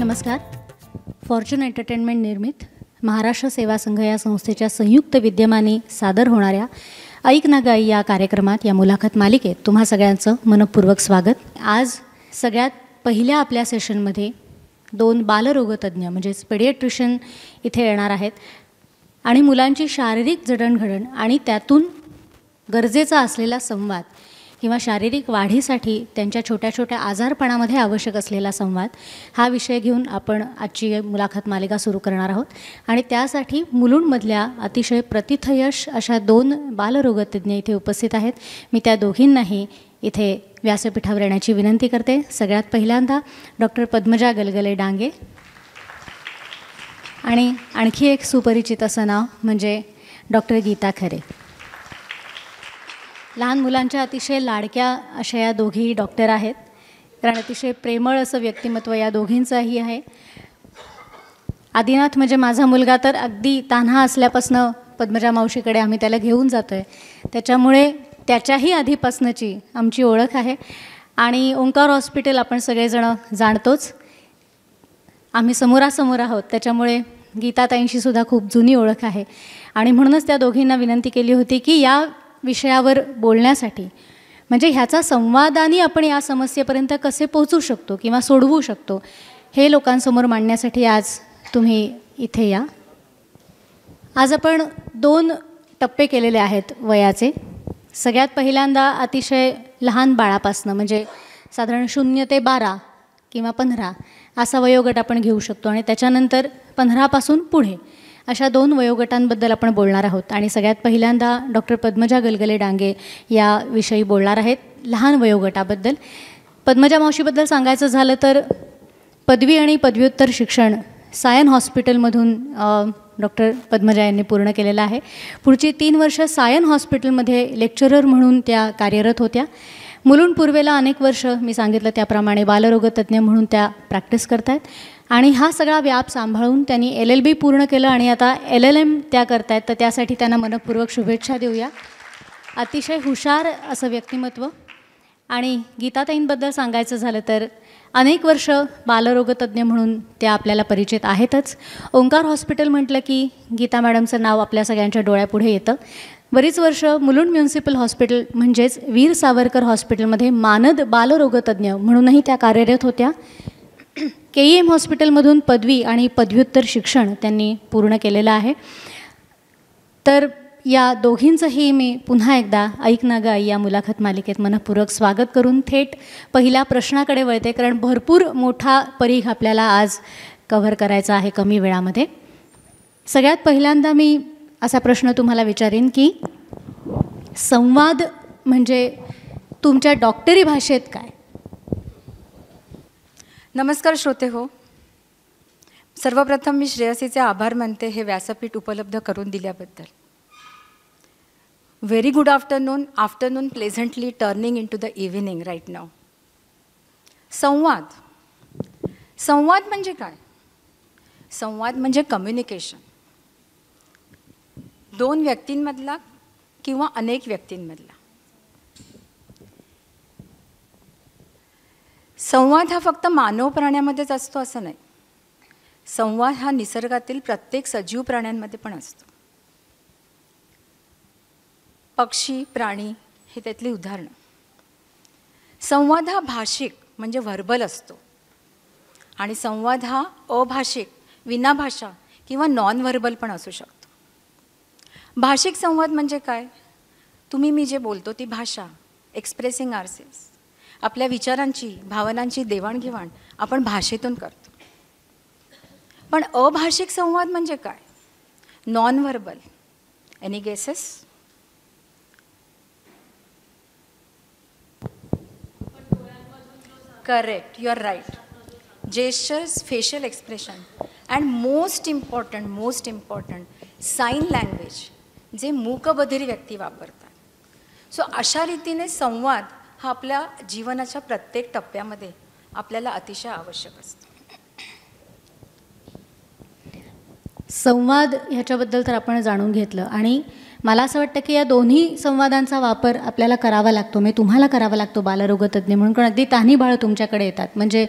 नमस्कार. Fortune entertainment निर्मित महाराष्ट्र सेवा संघ या संस्थेच्या संयुक्त विद्यमाने सादर होणाऱ्या ऐक ना गाई या कार्यक्रमात, या मुलाखत मालिकेत तुम्हा सगळ्यांचं मनपूर्वक स्वागत. आज सगळ्यात पहिल्या आपल्या सेशनमध्ये 2 बालरोगतज्ञ म्हणजेच पेडियाट्रिशियन इथे येणार आहेत आणि मुलांची शारीरिक जडणघडण आणि त्यातून गरजेचा असलेला संवाद किंवा शारीरिक वाढीसाठी त्यांच्या छोट्या छोट्या आजारपणामध्ये आवश्यक असलेला संवाद हा विषय घेऊन आपण आजची मुलाखत मालिका सुरू करणार आहोत. आणि त्यासाठी मुलुंडमधल्या अतिशय प्रतिथयश अशा 2 बालरोगतज्ञ इथे उपस्थित आहेत. मी त्या दोघींनाही इथे व्यासपीठावर येण्याची विनंती करते. सगळ्यात पहिल्यांदा डॉक्टर पद्मजा गलगले डांगे आणि आणखी एक सुपरिचित असं नाव म्हणजे डॉक्टर गीता खरे. लहान मुलांच्या अतिशय लाडक्या अशा या दोघीही डॉक्टर आहेत, कारण अतिशय प्रेमळ असं व्यक्तिमत्व या दोघींचंही आहे. आदिनाथ म्हणजे माझा मुलगा तर अगदी तान्हा असल्यापासून पद्मजा मावशीकडे आम्ही त्याला घेऊन जातो आहे, त्याच्यामुळे त्याच्याही आधीपासूनची आमची ओळख आहे. आणि ओंकार हॉस्पिटल आपण सगळेजण जाणतोच, आम्ही समोरासमोर आहोत, त्याच्यामुळे गीताताईंशीसुद्धा खूप जुनी ओळख आहे. आणि म्हणूनच त्या दोघींना विनंती केली होती की या विषयावर बोलण्यासाठी, म्हणजे ह्याचा संवादाने आपण या समस्येपर्यंत कसे पोहोचू शकतो किंवा सोडवू शकतो हे लोकांसमोर मांडण्यासाठी आज तुम्ही इथे या. आज आपण 2 टप्पे केलेले आहेत वयाचे. सगळ्यात पहिल्यांदा अतिशय लहान बाळापासनं, म्हणजे साधारण 0 ते 12 किंवा 15 असा वयोगट आपण घेऊ शकतो, आणि त्याच्यानंतर 15पासून पुढे अशा 2 वयोगटांबद्दल आपण बोलणार आहोत. आणि सगळ्यात पहिल्यांदा डॉक्टर पद्मजा गलगले डांगे याविषयी बोलणार आहेत, लहान वयोगटाबद्दल. पद्मजा मावशीबद्दल सांगायचं झालं तर पदवी आणि पदव्युत्तर शिक्षण सायन हॉस्पिटलमधून डॉक्टर पद्मजा यांनी पूर्ण केलेलं आहे. पुढची 3 वर्ष सायन हॉस्पिटलमध्ये लेक्चरर म्हणून त्या कार्यरत होत्या. मुलुंड पूर्वेला अनेक वर्ष मी सांगितलं त्याप्रमाणे बालरोगतज्ञ म्हणून त्या प्रॅक्टिस करत आहेत. आणि हा सगळा व्याप सांभाळून त्यांनी LLB पूर्ण केलं आणि आता LLM त्या करत आहेत, तर त्यासाठी त्यांना मनपूर्वक शुभेच्छा देऊया. अतिशय हुशार असं व्यक्तिमत्व. आणि गीताताईंबद्दल सांगायचं झालं तर अनेक वर्ष बालरोगतज्ञ म्हणून त्या आपल्याला परिचित आहेतच. ओंकार हॉस्पिटल म्हटलं की गीता मॅडमचं नाव आपल्या सगळ्यांच्या डोळ्यापुढे येतं. बरीच वर्ष मुलुंड म्युन्सिपल हॉस्पिटल म्हणजेच वीर सावरकर हॉस्पिटलमध्ये मानद बालरोगतज्ञ म्हणूनही त्या कार्यरत होत्या. KEM हॉस्पिटलमधून पदवी आणि पदव्युत्तर शिक्षण त्यांनी पूर्ण केलेलं आहे. तर या दोघींचंही मी पुन्हा एकदा ऐक ना गाई या मुलाखत मालिकेत मनपूर्वक स्वागत करून थेट पहिल्या प्रश्नाकडे वळते, कारण भरपूर मोठा परीघ आपल्याला आज कव्हर करायचा आहे कमी वेळामध्ये. सगळ्यात पहिल्यांदा मी असा प्रश्न तुम्हाला विचारीन की संवाद म्हणजे तुमच्या डॉक्टरी भाषेत काय? नमस्कार श्रोते हो. सर्वप्रथम मी श्रेयसीचे आभार मानते हे व्यासपीठ उपलब्ध करून दिल्याबद्दल. Very good afternoon pleasantly turning into the evening right now. संवाद म्हणजे काय? संवाद म्हणजे कम्युनिकेशन. 2 व्यक्तींमधला किंवा अनेक व्यक्तींमधला. संवाद हा फक्त मानव प्राण्यामध्येच असतो असं नाही. संवाद हा निसर्गातील प्रत्येक सजीव प्राण्यांमध्ये पण असतो. पक्षी, प्राणी हे त्यातली उदाहरणं. संवाद हा भाषिक म्हणजे व्हर्बल असतो, आणि संवाद हा अभाषिक विनाभाषा किंवा नॉन व्हर्बल पण असू शकतो. भाषिक संवाद म्हणजे काय? तुम्ही मी जे बोलतो ती भाषा, एक्सप्रेसिंग आवरसेल्व्स, आपल्या विचारांची भावनांची देवाणघेवाण आपण भाषेतून करतो. पण अभाषिक संवाद म्हणजे काय? Non verbal. Any guesses? Correct, you are right. Gestures, facial expression and most important sign language, जे मूकबधिर व्यक्ती वापरतात. सो अशा रीतीने संवाद हा आपल्या जीवनाच्या प्रत्येक टप्प्यामध्ये आपल्याला अतिशय आवश्यक असतो. संवाद ह्याच्याबद्दल तर आपण जाणून घेतलं, आणि मला असं वाटतं की या दोन्ही संवादांचा वापर आपल्याला करावा लागतो, म्हणजे तुम्हाला करावा लागतो बालरोगतज्ञ म्हणून. कारण अगदी तान्ही बाळं तुमच्याकडे येतात, म्हणजे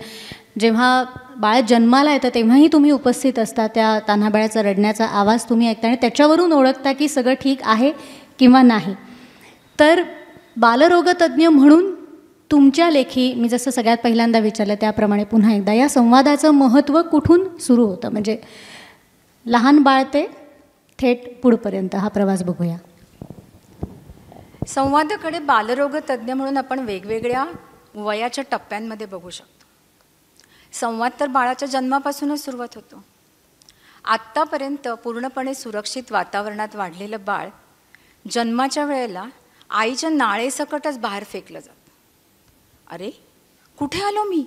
जेव्हा बाळ जन्माला येतं तेव्हाही तुम्ही उपस्थित असता, त्या तान्हा बाळाचा रडण्याचा आवाज तुम्ही ऐकता आणि त्याच्यावरून ओळखता की सगळं ठीक आहे किंवा नाही. तर बालरोगतज्ञ म्हणून तुमच्या लेखी मी जसं सगळ्यात पहिल्यांदा विचारलं त्याप्रमाणे पुन्हा एकदा या संवादाचं महत्त्व कुठून सुरू होतं, म्हणजे लहान बाळ ते थेट पुढपर्यंत हा प्रवास बघूया. संवादाकडे बालरोगतज्ञ म्हणून आपण वेगवेगळ्या वयाच्या टप्प्यांमध्ये बघू शकतो. संवाद तर बाळाच्या जन्मापासूनच सुरुवात होतो. आत्तापर्यंत पूर्णपणे सुरक्षित वातावरणात वाढलेलं बाळ जन्माच्या वेळेला आईच्या नाळेसकटच बाहेर फेकलं जातं. अरे कुठे आलो मी,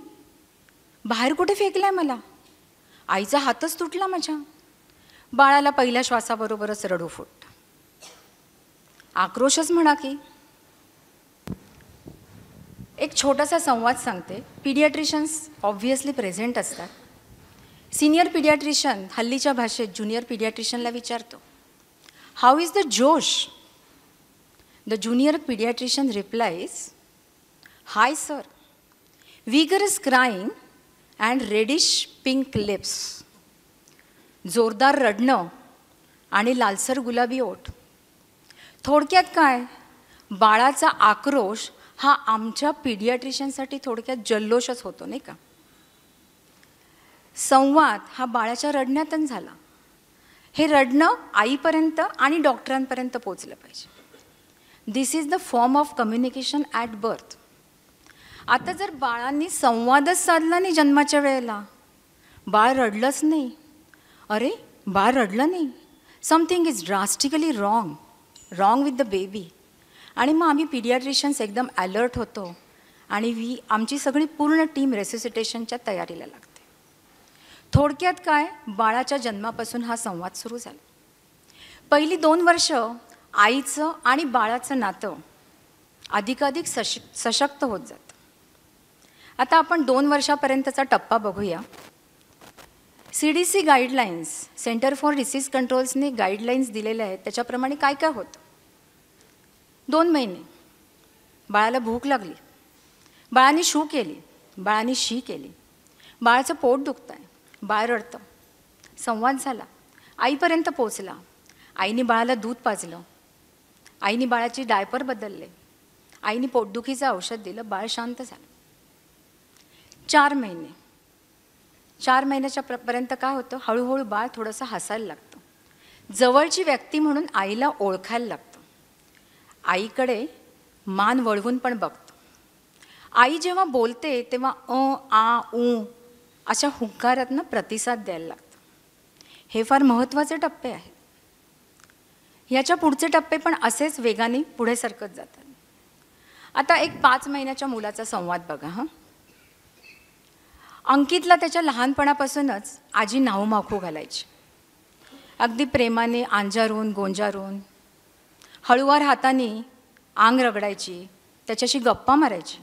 बाहेर कुठे फेकलाय मला, आईचा हातच तुटला माझ्या. बाळाला पहिल्या श्वासाबरोबरच रडू फुटतं, आक्रोशच म्हणा की. एक छोटासा संवाद सांगते. पीडियाट्रिशियन्स ऑब्व्हियसली प्रेझेंट असतात. सिनियर पीडियाट्रिशियन हल्लीच्या भाषेत ज्युनियर पीडियाट्रिशियनला विचारतो, how is the josh? The junior pediatrician replies, hi sir, vigorous crying and reddish pink lips. जोरदार रडणं आणि लालसर गुलाबी ओठ. थोडक्यात काय, बाळाचा आक्रोश हा आमच्या पीडियाट्रिशियनसाठी थोडक्यात जल्लोषच होतो, नाही का. संवाद हा बाळाच्या रडण्यातून झाला. हे रडणं आईपर्यंत आणि डॉक्टरांपर्यंत पोचलं पाहिजे. This is the form of communication at birth. आता जर बाळांनी संवादच साधला नाही जन्माच्या वेळेला, बाळ रडलंच नाही, अरे बाळ रडलं नाही, something is drastically wrong with the baby. आणि मग आम्ही पीडियाट्रिशियन्स एकदम अलर्ट होतो आणि आमची सगळी पूर्ण टीम रेसिसिटेशनच्या तयारीला लागते. थोडक्यात काय, बाळाच्या जन्मापासून हा संवाद सुरू झाला. पहिली 2 वर्ष आईचं आणि बाळाचं नातं अधिकाधिक सशक्त होत जातं. आता आपण 2 वर्षापर्यंतचा टप्पा बघूया. CDC guidelines, centre for disease कंट्रोल्सने गाईडलाईन्स दिलेल्या आहेत, त्याच्याप्रमाणे काय काय होतं. 2 महिने बाळाला भूक लागली, बाळाने शू केली, बाळाने शी केली, बाळाचं पोट दुखतं आहे, बाळ रडतं, संवाद झाला, आईपर्यंत पोचला, आईने बाळाला दूध पाजलं, आईने बाळाची डायपर बदलले, आईने पोटदुखीचं औषध दिलं, बाळ शांत झालं. 4 महिने, 4 महिन्याच्या पर्यंत काय होतं, हळूहळू बाळ थोडंसं हसायला लागतं, जवळची व्यक्ती म्हणून आईला ओळखायला लागतं, आईकडे मान वळवून पण बघतो. आई जेव्हा बोलते तेव्हा आ ऊ अशा हुंकारातनं प्रतिसाद द्यायला लागतं. हे फार महत्त्वाचे टप्पे आहेत. ह्याच्या पुढचे टप्पे पण असेच वेगाने पुढे सरकत जातात. आता एक 5 महिन्याच्या मुलाचा संवाद बघा. अंकितला त्याच्या लहानपणापासूनच आजी नावमाखू घालायची, अगदी प्रेमाने अंजारून गोंजारून, हळुवार हाताने आंग रगडायची, त्याच्याशी गप्पा मारायची,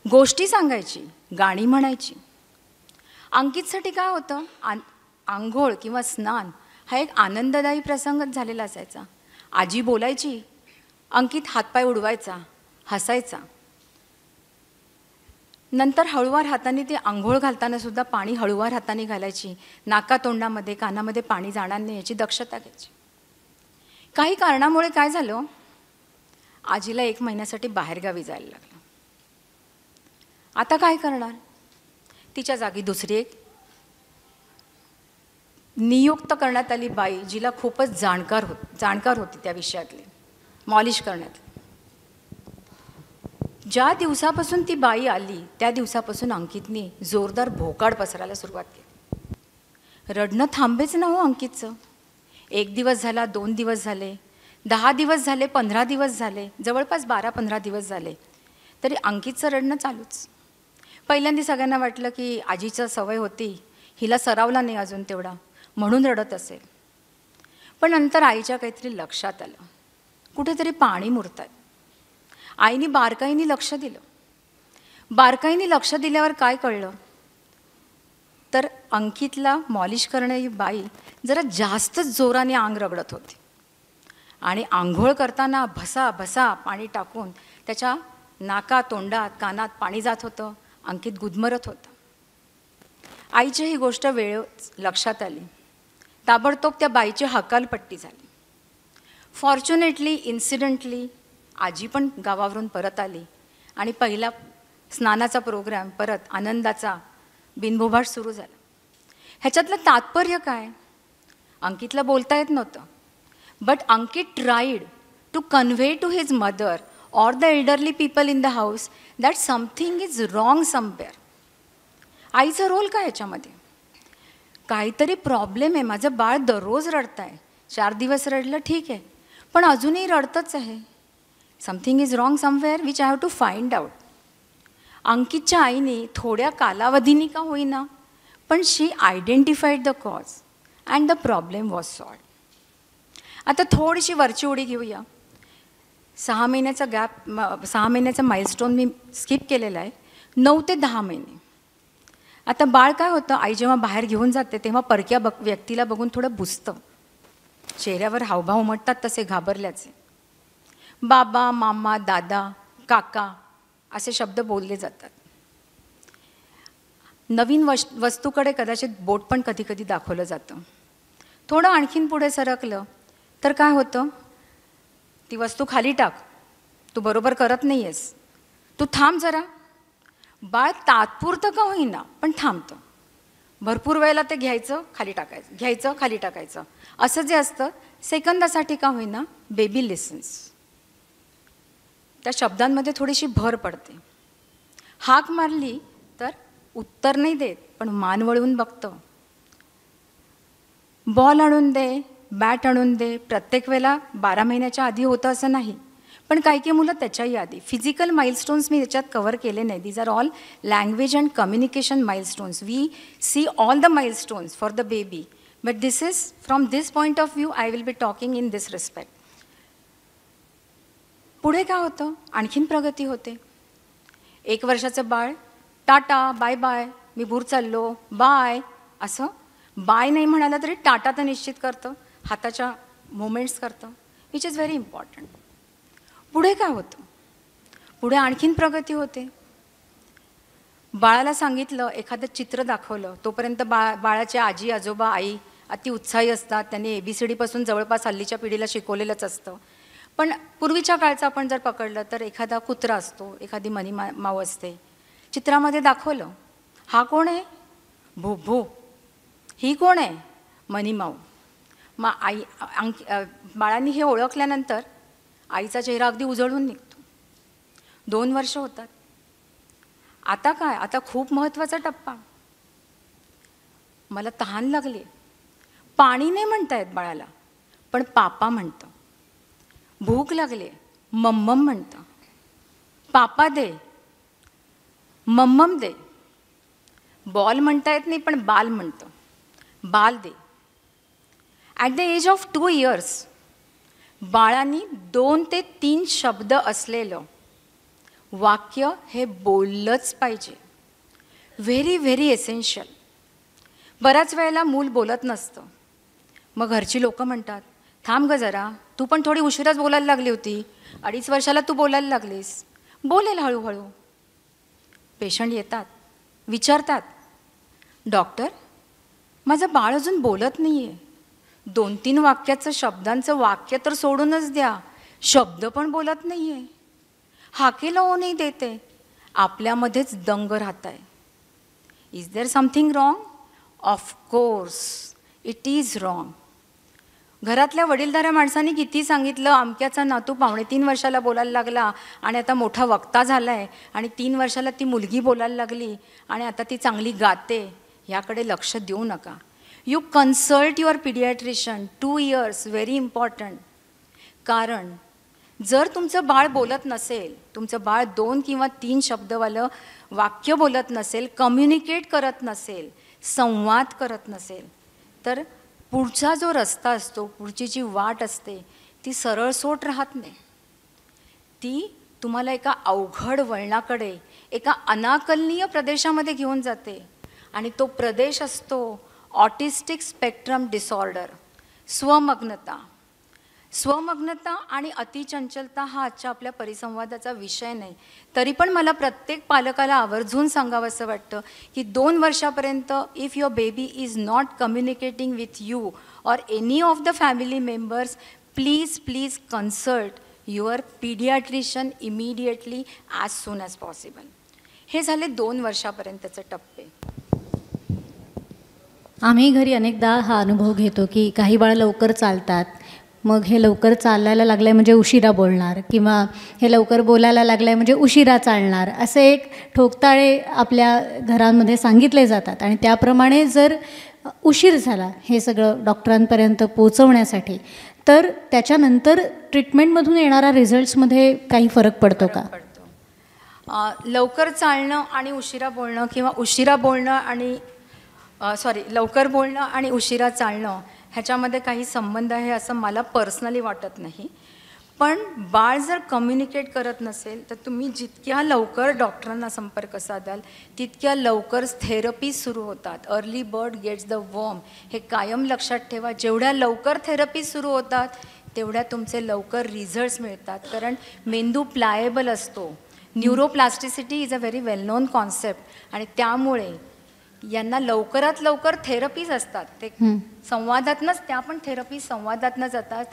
गोष्टी सांगायची, गाणी म्हणायची. अंकितसाठी काय होतं, आंघोळ किंवा स्नान हा एक आनंददायी प्रसंगच झालेला असायचा. आजी बोलायची, अंकित हातपाय उडवायचा, हसायचा. नंतर हळुवार हाताने ते आंघोळ घालताना सुद्धा पाणी हळुवार हाताने घालायची, नाकातोंडामध्ये कानामध्ये पाणी जाणार नाही याची दक्षता घ्यायची. काही कारणामुळे काय झालं, आजीला 1 महिन्यासाठी बाहेरगावी जायला लागलं. आता काय करणार, तिच्या जागी दुसरी एक नियुक्त करण्यात आली बाई, जिला खूपच जाणकार होती त्या विषयातली, मॉलिश करण्यात. ज्या दिवसापासून ती बाई आली त्या दिवसापासून अंकितने जोरदार भोकाड पसरायला सुरुवात केली. रडणं थांबेच ना हो अंकितचं. 1 दिवस झाला, 2 दिवस झाले, 10 दिवस झाले, 15 दिवस झाले, जवळपास 12-15 दिवस झाले, तरी अंकितचं रडणं चालूच. पहिल्यांदा सगळ्यांना वाटलं की आजीचं सवय होती, हिला सरावला नाही अजून तेवढा, म्हणून रडत असेल. पण नंतर आईच्या काहीतरी लक्षात आलं, कुठेतरी पाणी मुरतात. आईने बारकाईने लक्ष दिलं. बारकाईने लक्ष दिल्यावर काय कळलं, तर अंकितला मॉलिश करणारी बाई जरा जास्तच जोराने अंग रगडत होती आणि आंघोळ करताना भसा भसा पाणी टाकून त्याच्या नाका तोंडात कानात पाणी जात होतं. अंकित गुदमरत होता. आईची ही गोष्ट वेळ लक्षात आली. ताबडतोब त्या बाईची हकालपट्टी झाली. फॉर्च्युनेटली इन्सिडेंटली आजी पण गावावरून परत आली आणि पहिला स्नानाचा प्रोग्राम परत आनंदाचा बिनभोभाट सुरू झाला. ह्याच्यातलं तात्पर्य काय? अंकितला बोलता येत नव्हतं, but Ankit tried to convey to his mother or the elderly people in the house that something is wrong somewhere. आईचा रोल काय याच्यामध्ये? काहीतरी प्रॉब्लेम आहे, माझं बाळ दररोज रडत आहे, 4 दिवस रडलं ठीक आहे, पण अजूनही रडतच आहे. Something is wrong somewhere which I have to find out. अंकितच्या आईने थोड्या कालावधीने का होईना, पण she identified the cause and the problem was solve. आता थोडीशी वरची उडी घेऊया. 6 महिन्याचा गॅप, 6 महिन्याचा माइलस्टोन मी स्किप केलेला आहे. 9 ते 10 महिने. आता बाळ काय होतं, आई जेव्हा बाहेर घेऊन जाते तेव्हा परक्या व्यक्तीला बघून थोडं बुजतं. चेहऱ्यावर हावभाव उमटतात तसे घाबरल्याचे. बाबा, मामा, दादा, काका असे शब्द बोलले जातात. नवीन वस्तूकडे कदाचित बोट पण कधी कधी दाखवलं जातं. थोडं आणखीन पुढे सरकलं तर काय होतं, ती वस्तू खाली टाक, तू बरोबर करत नाही आहेस, तू थांब जरा. बाळ तात्पुरतं का होईना पण थांबतं. भरपूर वेळेला ते घ्यायचं खाली टाकायचं, घ्यायचं खाली टाकायचं, असं जे असतं सेकंदासाठी का होईना बेबी लिसन्स. त्या शब्दांमध्ये थोडीशी भर पडते. हाक मारली तर उत्तर नाही देत, पण मान वळवून बघतं. बॉल आणून दे, बॅट आणून दे, प्रत्येक वेळेला 12 महिन्याच्या आधी होतं असं नाही, पण काही काही मुलं त्याच्याही आधी. फिजिकल माइलस्टोन्स मी त्याच्यात कव्हर केले नाही. These are all language and communication milestones. We see all the milestones for the baby, but this is from this point of view I will be talking in this respect. पुढे काय होतं, आणखीन प्रगती होते. 1 वर्षाचं बाळ tata bye bye, मी भूर चाललो bye, असं बाय नाही म्हणाला तरी टाटा तर निश्चित करतं, हाताच्या मुवमेंट्स करतं, विच इज व्हेरी इम्पॉर्टंट. पुढे काय होतं, पुढे आणखीन प्रगती होते. बाळाला सांगितलं, एखादं चित्र दाखवलं, तोपर्यंत बाळाचे आजी आजोबा आई अति उत्साही असतात. त्यांनी ABCDपासून जवळपास हल्लीच्या पिढीला शिकवलेलंच असतं. पण पूर्वीच्या काळचं आपण जर पकडलं तर एखादा कुत्रा असतो, एखादी मनी माऊ असते. चित्रामध्ये दाखवलं, हा कोण आहे, भू भू, ही कोण आहे, मनी माऊ. मग बाळांनी हे ओळखल्यानंतर आईचा चेहरा अगदी उजळून निघतो. 2 वर्ष होतात. आता काय, आता खूप महत्त्वाचा टप्पा. मला तहान लागली, पाणी नाही म्हणतायत बाळाला, पण पापा म्हणतं. भूक लागली, मम्मम म्हणतं. पापा दे, मम्मम दे. बॉल म्हणता येत नाही पण बाल म्हणतं, बाल दे. At the age of 2 years बाळांनी 2 ते 3 शब्द असलेलं वाक्य हे बोललंच पाहिजे. Very very essential. बऱ्याच वेळेला मूल बोलत नसतं, मग घरची लोकं म्हणतात, थांब ग जरा, तू पण थोडी उशिराच बोलायला लागली होती, 2.5 वर्षाला तू बोलायला लागलीस, बोलेल हळूहळू. पेशंट येतात, विचारतात, डॉक्टर माझं बाळ अजून बोलत नाही आहे, 2-3 वाक्याचं शब्दांचं वाक्य तर सोडूनच द्या, शब्द पण बोलत नाही आहे, हाकेला हो नाही देते, आपल्यामध्येच दंग राहत आहे. Is there something wrong? Of course it is wrong. घरातल्या वडीलधाऱ्या माणसांनी किती सांगितलं, अमक्याचा नातू 2.5-3 वर्षाला बोलायला लागला आणि आता मोठा वक्ता झाला आहे, आणि 3 वर्षाला ती मुलगी बोलायला लागली आणि आता ती चांगली गाते, ह्याकडे लक्ष देऊ नका. You consult your paediatrician. 2 years very important. कारण जर तुमचं बाळ बोलत नसेल, तुमचं बाळ 2 किंवा 3 शब्दवालं वाक्य बोलत नसेल, कम्युनिकेट करत नसेल, संवाद करत नसेल, तर पुढचा जो रस्ता असतो, पुढची जी वाट असते ती सरळसोट राहत नाही. ती तुम्हाला एका अवघड वळणाकडे, एका अनाकलनीय प्रदेशामध्ये घेऊन जाते, आणि तो प्रदेश असतो ऑटिस्टिक स्पेक्ट्रम डिसऑर्डर, स्वमग्नता. स्वमग्नता आणि अतिचंचलता हा आजच्या आपल्या परिसंवादाचा विषय नाही. तरी पण मला प्रत्येक पालकाला आवर्जून सांगावंसं वाटतं की 2 वर्षापर्यंत if your baby is not communicating with you or any of the family members, please consult your paediatrician immediately as soon as possible. हे झाले 2 वर्षापर्यंतचे टप्पे. आम्ही घरी अनेकदा हा अनुभव घेतो की काही बाळं लवकर चालतात, मग हे लवकर चालायला लागलं आहे म्हणजे उशिरा बोलणार, किंवा हे लवकर बोलायला लागलं आहे म्हणजे उशिरा चालणार, असे एक ठोकताळे आपल्या घरांमध्ये सांगितले जातात. आणि त्याप्रमाणे जर उशीर झाला हे सगळं डॉक्टरांपर्यंत पोचवण्यासाठी, तर त्याच्यानंतर ट्रीटमेंटमधून येणाऱ्या रिझल्ट्समध्ये काही फरक पडतो का? लवकर चालणं आणि उशिरा बोलणं, किंवा उशिरा बोलणं आणि लवकर बोलणं आणि उशिरा चालणं ह्याच्यामध्ये काही संबंध आहे असं मला पर्सनली वाटत नाही. पण बाळ जर कम्युनिकेट करत नसेल तर तुम्ही जितक्या लवकर डॉक्टरांना संपर्क साधाल तितक्या लवकर थेरपी सुरू होतात. अर्ली बर्ड गेट्स द वर्म, हे कायम लक्षात ठेवा. जेवढ्या लवकर थेरपी सुरू होतात तेवढ्या तुमचे लवकर रिझल्ट्स मिळतात. कारण मेंदू प्लायेबल असतो. Neuroplasticity is a very well non concept, आणि त्यामुळे यांना लवकरात लवकर थेरपीज असतात. ते संवादातनंच, त्या पण थेरपी संवादातनं जातात.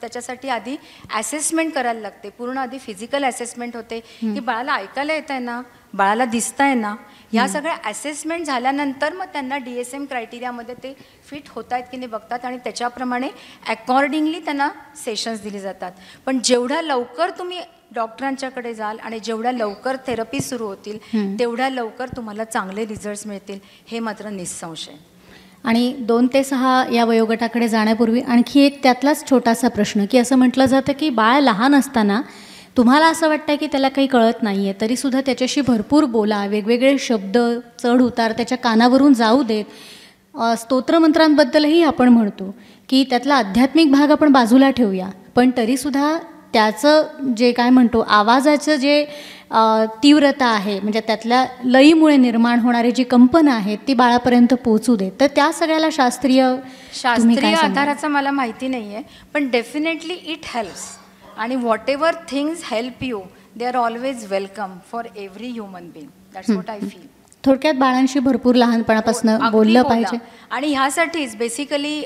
त्याच्यासाठी आधी ॲसेसमेंट करायला लागते. पूर्ण आधी फिजिकल ॲसेसमेंट होते की बाळाला ऐकायला येत आहे ना, बाळाला दिसतं आहे ना. ह्या सगळ्या ॲसेसमेंट झाल्यानंतर मग त्यांना DSM क्रायटेरियामध्ये ते फिट होत आहेत की नाही बघतात, आणि त्याच्याप्रमाणे अकॉर्डिंगली त्यांना सेशन्स दिली जातात. पण जेवढ्या लवकर तुम्ही डॉक्टरांच्याकडे जाल आणि जेवढ्या लवकर थेरपी सुरू होतील तेवढ्या लवकर तुम्हाला चांगले रिझल्ट्स मिळतील, हे मात्र निसंशय. आणि 2 ते 6 या वयोगटाकडे जाण्यापूर्वी आणखी एक त्यातलाच छोटासा प्रश्न, की असं म्हटलं जातं की बाळ लहान असताना तुम्हाला असं वाटतं की त्याला काही कळत नाही आहे, तरीसुद्धा त्याच्याशी भरपूर बोला, वेगवेगळे शब्द चढ उतार त्याच्या कानावरून जाऊ देत. स्तोत्रमंत्रांबद्दलही आपण म्हणतो की त्यातला आध्यात्मिक भाग आपण बाजूला ठेवूया, पण तरीसुद्धा त्याचं जे काय म्हणतो आवाजाचं जे तीव्रता आहे, म्हणजे त्यातल्या लयीमुळे निर्माण होणारी जी कंपनं आहेत ती बाळापर्यंत पोहोचू देत. तर त्या सगळ्याला शास्त्रीय आधाराचं मला माहिती नाही आहे, पण डेफिनेटली इट हेल्प्स. आणि what ever things help you, they are always welcome for every human being. That's what I feel. थोडक्यात बाळांशी भरपूर लहानपणापासून बोललं पाहिजे. आणि ह्यासाठीच बेसिकली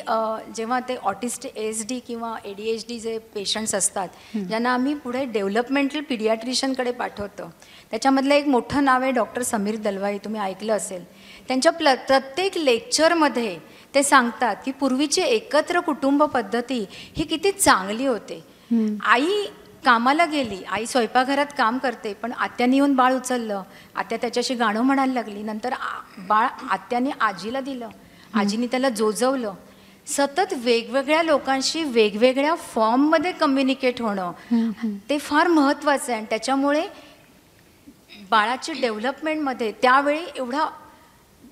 जेव्हा ते ऑटिस्ट ASD किंवा ADHD जे पेशंट्स असतात ज्यांना आम्ही पुढे डेव्हलपमेंटल पीडियाट्रिशियनकडे पाठवतो, त्याच्यामधलं एक मोठं नाव आहे डॉक्टर समीर दलवाई. तुम्ही ऐकलं असेल. त्यांच्या प्रत्येक लेक्चरमध्ये ते सांगतात की पूर्वीची एकत्र कुटुंब पद्धती ही किती चांगली होते. आई कामाला गेली, आई स्वयंपाकघरात काम करते, पण आत्याने येऊन बाळ उचललं, आत्या त्याच्याशी गाणं म्हणायला लागली, नंतर बाळ आत्याने आजीला दिलं, आजीने त्याला जोजवलं. सतत वेगवेगळ्या लोकांशी वेगवेगळ्या फॉर्ममध्ये कम्युनिकेट होणं ते फार महत्त्वाचं आहे. आणि त्याच्यामुळे बाळाची डेव्हलपमेंटमध्ये त्यावेळी एवढा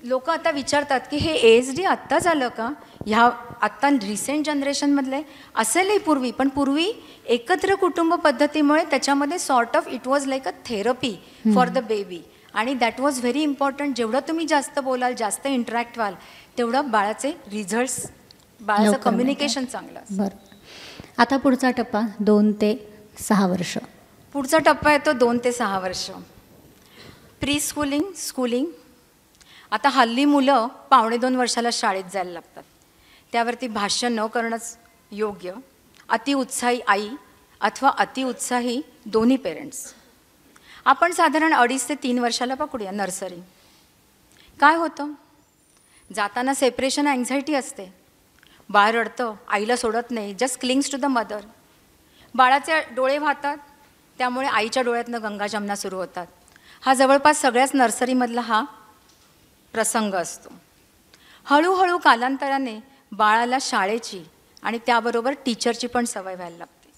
लोक आता विचारतात की हे ASD आत्ता झालं का, ह्या आत्ता रिसेंट जनरेशनमधले असेलही पूर्वी, पण पूर्वी एकत्र कुटुंब पद्धतीमुळे त्याच्यामध्ये sort of it was like a therapy for the baby, आणि दॅट वॉज व्हेरी इम्पॉर्टंट. जेवढं तुम्ही जास्त बोलाल, जास्त इंटरॅक्ट व्हाल, तेवढं बाळाचे रिझल्ट्स, बाळाचं कम्युनिकेशन चांगलं. बरं, आता पुढचा टप्पा 2 ते 6 वर्ष. पुढचा टप्पा येतो 2 ते 6 वर्ष. Pre schooling, schooling. आता हल्ली मुलं 1.5-2 वर्षाला शाळेत जायला लागतात. त्यावरती भाष्य न करणंच योग्य. अतिउत्साही आई अथवा अतिउत्साही दोन्ही पेरेंट्स. आपण साधारण 2.5 ते 3 वर्षाला पकडूया नर्सरी. काय होतं, जाताना सेपरेशन अँझायटी असते. बाळ रडतं, आईला सोडत नाही, just clings to the mother. बाळाचे डोळे वाहतात, त्यामुळे आईच्या डोळ्यातनं गंगा जमुना सुरू होतात. हा जवळपास सगळ्याच नर्सरीमधला हा प्रसंग असतो. हळूहळू कालांतराने बाळाला शाळेची आणि त्याबरोबर टीचरची पण सवय व्हायला लागते.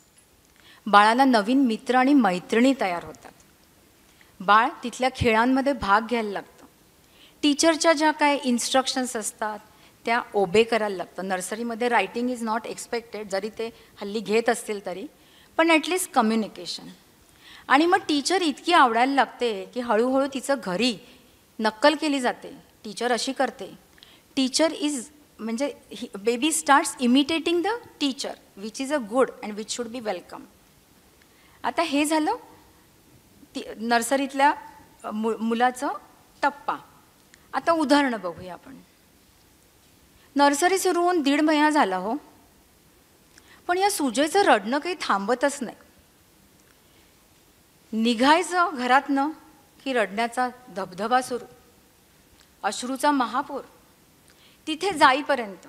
बाळाला नवीन मित्र आणि मैत्रिणी तयार होतात. बाळ तिथल्या खेळांमध्ये भाग घ्यायला लागतं. टीचरच्या ज्या काय इन्स्ट्रक्शन्स असतात त्या ओबे करायला लागतं. नर्सरीमध्ये रायटिंग इज नॉट एक्सपेक्टेड, जरी ते हल्ली घेत असतील तरी, पण ॲटलिस्ट कम्युनिकेशन. आणि मग टीचर इतकी आवडायला लागते की हळूहळू तिचं घरी नक्कल केली जाते. टीचर अशी करते. टीचर इज म्हणजे baby starts imitating the teacher which is a good and which should be welcome. आता हे झालं नर्सरीतल्या मुलाचं टप्पा. आता उदाहरणं बघूया आपण. नर्सरी सुरू होऊन 1.5 महिना झाला हो, पण या सुजयचं रडणं काही थांबतच नाही. निघायचं घरातनं की रडण्याचा धबधबा सुरू, अश्रूचा महापूर. तिथे जाईपर्यंत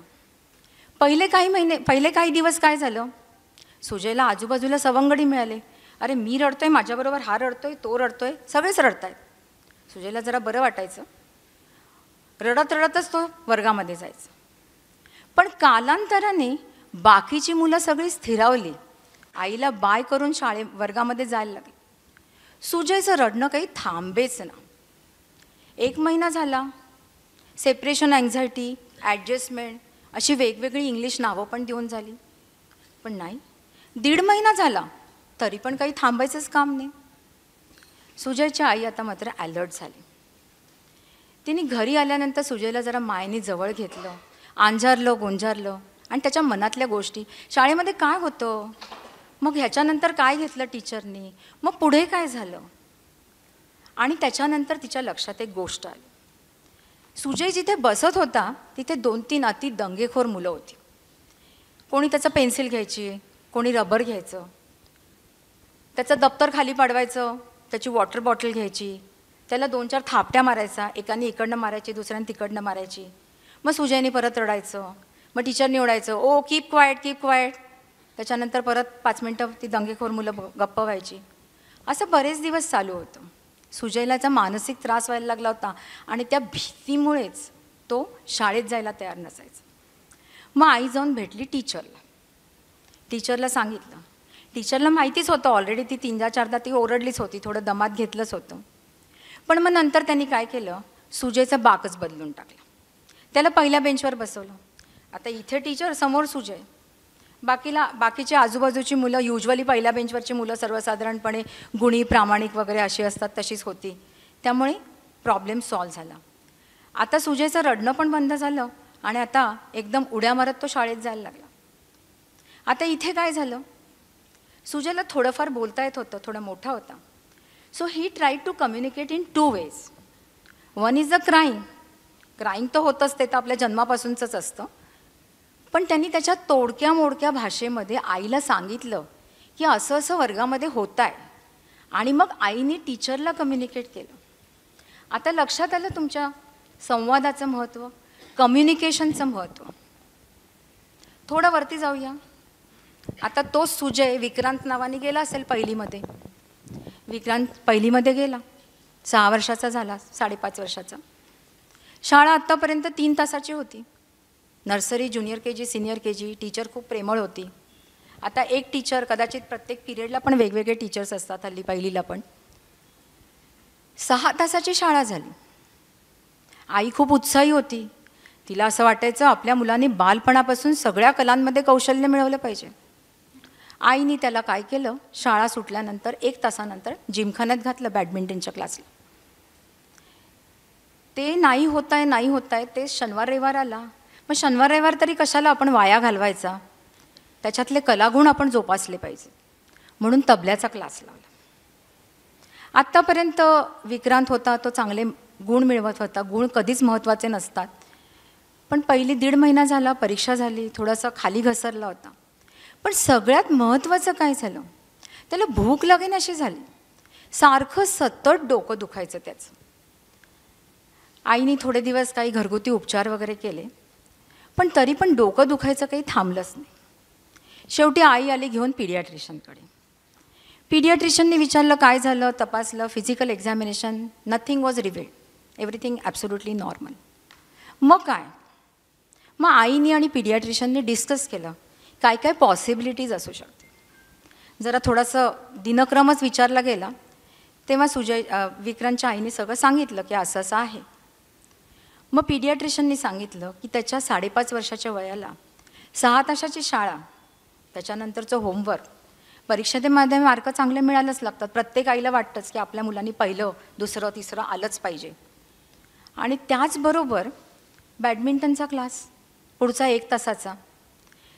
पहिले काही दिवस काय झालं, सुजयला आजूबाजूला सवंगडी मिळाले. अरे मी रडतोय, माझ्याबरोबर हा रडतोय, तो रडतोय, सगळेच रडतायत. सुजयला जरा बरं वाटायचं. रडत रडतच तो वर्गामध्ये जायचा. पण कालांतराने बाकीची मुलं सगळी स्थिरावली, आईला बाय करून वर्गामध्ये जायला लागली. सुजयचं रडणं काही थांबेच ना. 1 महिना झाला. सेपरेशन अँझायटी, ॲडजस्टमेंट अशी वेगवेगळी इंग्लिश नावं पण देऊन झाली. पण नाही, 1.5 महिना झाला तरी पण काही थांबायचंच काम नाही. सुजयची आई आता मात्र ॲलर्ट झाली. तिने घरी आल्यानंतर सुजयला जरा मायेने जवळ घेतलं, अंजारलं गोंजारलं आणि त्याच्या मनातल्या गोष्टी, शाळेमध्ये काय होतं, मग ह्याच्यानंतर काय घेतलं टीचरनी, मग पुढे काय झालं. आणि त्याच्यानंतर तिच्या लक्षात एक गोष्ट आली. सुजय जिथे बसत होता तिथे 2-3 अति दंगेखोर मुलं होती. कोणी त्याचं पेन्सिल घ्यायची, कोणी रबर घ्यायचं, त्याचं दप्तर खाली पाडवायचं, त्याची वॉटर बॉटल घ्यायची, त्याला 2-4 थापट्या मारायचा, एकाने इकडनं मारायची, दुसऱ्याने तिकडनं मारायची. मग सुजयने परत रडायचं, मग टीचरने ओढायचं, ओ कीप क्वाईट कीप क्वाईट. त्याच्यानंतर परत 5 मिनटं ती दंगेखोर मुलं गप्प व्हायची. असं बरेच दिवस चालू होतं. सुजयलाचा मानसिक त्रास व्हायला लागला होता आणि त्या भीतीमुळेच तो शाळेत जायला तयार नसायचा. मग आई जाऊन भेटली टीचरला. टीचरला सांगितलं. टीचरला माहितीच होतं ऑलरेडी, ती 3-4दा ती ओरडलीच होती, थोडं दमात घेतलंच होतं. पण मग नंतर त्यांनी काय केलं, सुजयचा बाकच बदलून टाकला. त्याला पहिल्या बेंचवर बसवलं. आता इथे टीचर, समोर सुजय. बाकीची आजूबाजूची मुलं, युजली पहिल्या बेंचवरची मुलं सर्वसाधारणपणे गुणी, प्रामाणिक वगैरे अशी असतात, तशीच होती. त्यामुळे प्रॉब्लेम सॉल्व्ह झाला. आता सुजयचं रडणं पण बंद झालं आणि आता एकदम उड्या मारत तो शाळेत जायला लागला. आता इथे काय झालं, सुजयला थोडंफार बोलता येत होतं, थोडा मोठा होता. So he try to communicate in 2 ways. One is the crying तर होतंच, ते तर आपल्या जन्मापासूनच असतं. पण त्यांनी त्याच्या तोडक्या मोडक्या भाषेमध्ये आईला सांगितलं की असं असं वर्गामध्ये होत आहे. आणि मग आईने टीचरला कम्युनिकेट केलं. आता लक्षात आलं तुमच्या संवादाचं महत्त्व, कम्युनिकेशनचं महत्त्व. थोडं वरती जाऊया. आता तो सुजय विक्रांत नावाने गेला असेल पहिलीमध्ये. विक्रांत पहिलीमध्ये गेला, 6 वर्षाचा झाला, 5.5 वर्षाचा. शाळा आत्तापर्यंत 3 तासाची होती. Nursery, junior KG, senior KG. Teacher खूप प्रेमळ होती. आता एक टीचर, कदाचित प्रत्येक पिरियडला पण वेगवेगळे टीचर्स असतात हल्ली, पहिलीला पण. 6 तासाची शाळा झाली. आई खूप उत्साही होती. तिला असं वाटायचं आपल्या मुलांनी बालपणापासून सगळ्या कलांमध्ये कौशल्य मिळवलं पाहिजे. आईने त्याला काय केलं, शाळा सुटल्यानंतर 1 तासानंतर जिमखान्यात घातलं बॅडमिंटनच्या क्लासला. ते नाही होत आहे ते शनिवार रविवार आला. मग शनिवार रविवार तरी कशाला आपण वाया घालवायचा, त्याच्यातले कलागुण आपण जोपासले पाहिजे म्हणून तबल्याचा क्लास लावला. आत्तापर्यंत विक्रांत होता, तो चांगले गुण मिळवत होता. गुण कधीच महत्त्वाचे नसतात. पण पहिली 1.5 महिना झाला, परीक्षा झाली, थोडासा खाली घसरला होता. पण सगळ्यात महत्त्वाचं काय झालं, त्याला भूक लागेन अशी झाली. सारखं सतत डोकं दुखायचं त्याचं. आईने थोडे दिवस काही घरगुती उपचार वगैरे केले, पण तरी पण डोकं दुखायचं काही थांबलंच नाही. शेवटी आई आली घेऊन पीडियाट्रिशियनकडे. पीडियाट्रिशियनने विचारलं काय झालं, तपासलं, physical examination, nothing was revealed, everything absolutely normal. मग काय, मग आईने आणि पीडियाट्रिशियनने डिस्कस केलं काय काय पॉसिबिलिटीज असू शकते. जरा थोडंसं दिनक्रमच विचारला गेला तेव्हा विक्रांतच्या आईने सगळं सांगितलं की असं असं आहे. मग पीडियाट्रिशियनने सांगितलं की त्याच्या 5.5 वर्षाच्या वयाला 6 तासाची शाळा, त्याच्यानंतरचं होमवर्क, परीक्षेमध्ये मार्क चांगले मिळायलाच लागतात. प्रत्येक आईला वाटतंच की आपल्या मुलांनी 1, 2, 3 आलंच पाहिजे. आणि त्याचबरोबर बॅडमिंटनचा क्लास, पुढचा 1 तासाचा.